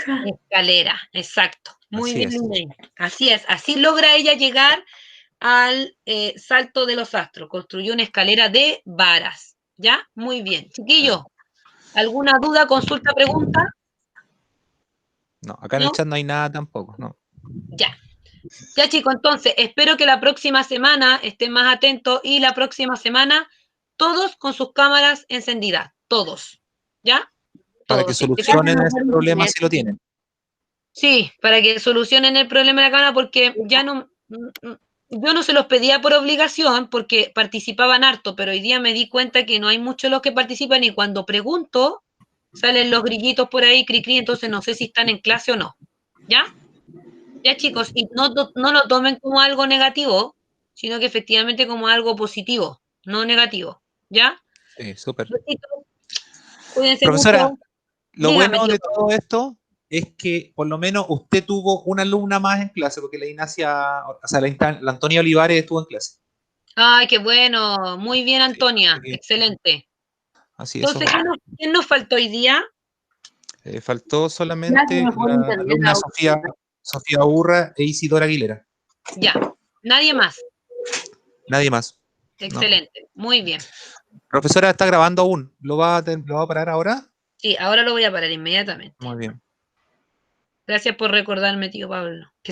A: Exacto. Muy
D: Así
A: bien,
D: es.
A: Lina. Así es. Así logra ella llegar al salto de los astros. Construyó una escalera de varas. ¿Ya? Muy bien. Chiquillos, ¿alguna duda, consulta, pregunta?
D: No, acá en el chat no hay nada tampoco, no.
A: Ya. Ya, chicos, entonces espero que la próxima semana estén más atentos y la próxima semana todos con sus cámaras encendidas. Todos. ¿Ya?
D: Para que
A: Todos.
D: solucionen ese problema si lo tienen.
A: Sí, para que solucionen el problema de la cámara, porque ya no. Yo no se los pedía por obligación porque participaban harto, pero hoy día me di cuenta que no hay muchos los que participan y cuando pregunto salen los grillitos por ahí, cri, entonces no sé si están en clase o no. ¿Ya? Ya, chicos, y no lo tomen como algo negativo, sino que efectivamente como algo positivo, no negativo. ¿Ya?
D: Sí, súper.
A: Besitos, cuídense
D: Profesora,
A: mucho.
D: lo
A: Dígame,
D: bueno
A: tío.
D: de todo esto es que por lo menos usted tuvo una alumna más en clase, porque la Ignacia, o sea, la Antonia Olivares estuvo en clase.
A: Ay, qué bueno. Muy bien, Antonia.
D: Así que-
A: Excelente.
D: Así,
A: Entonces,
D: eso.
A: ¿quién nos faltó hoy día?
D: Faltó solamente la alumna Sofía Urra e Isidora Aguilera.
A: Ya. Nadie más.
D: Nadie más. No.
A: Excelente. Muy bien.
D: Profesora, está grabando aún. ¿Lo va a parar ahora?
A: Sí, ahora lo voy a parar inmediatamente.
D: Muy bien.
A: Gracias por recordarme, tío Pablo. Que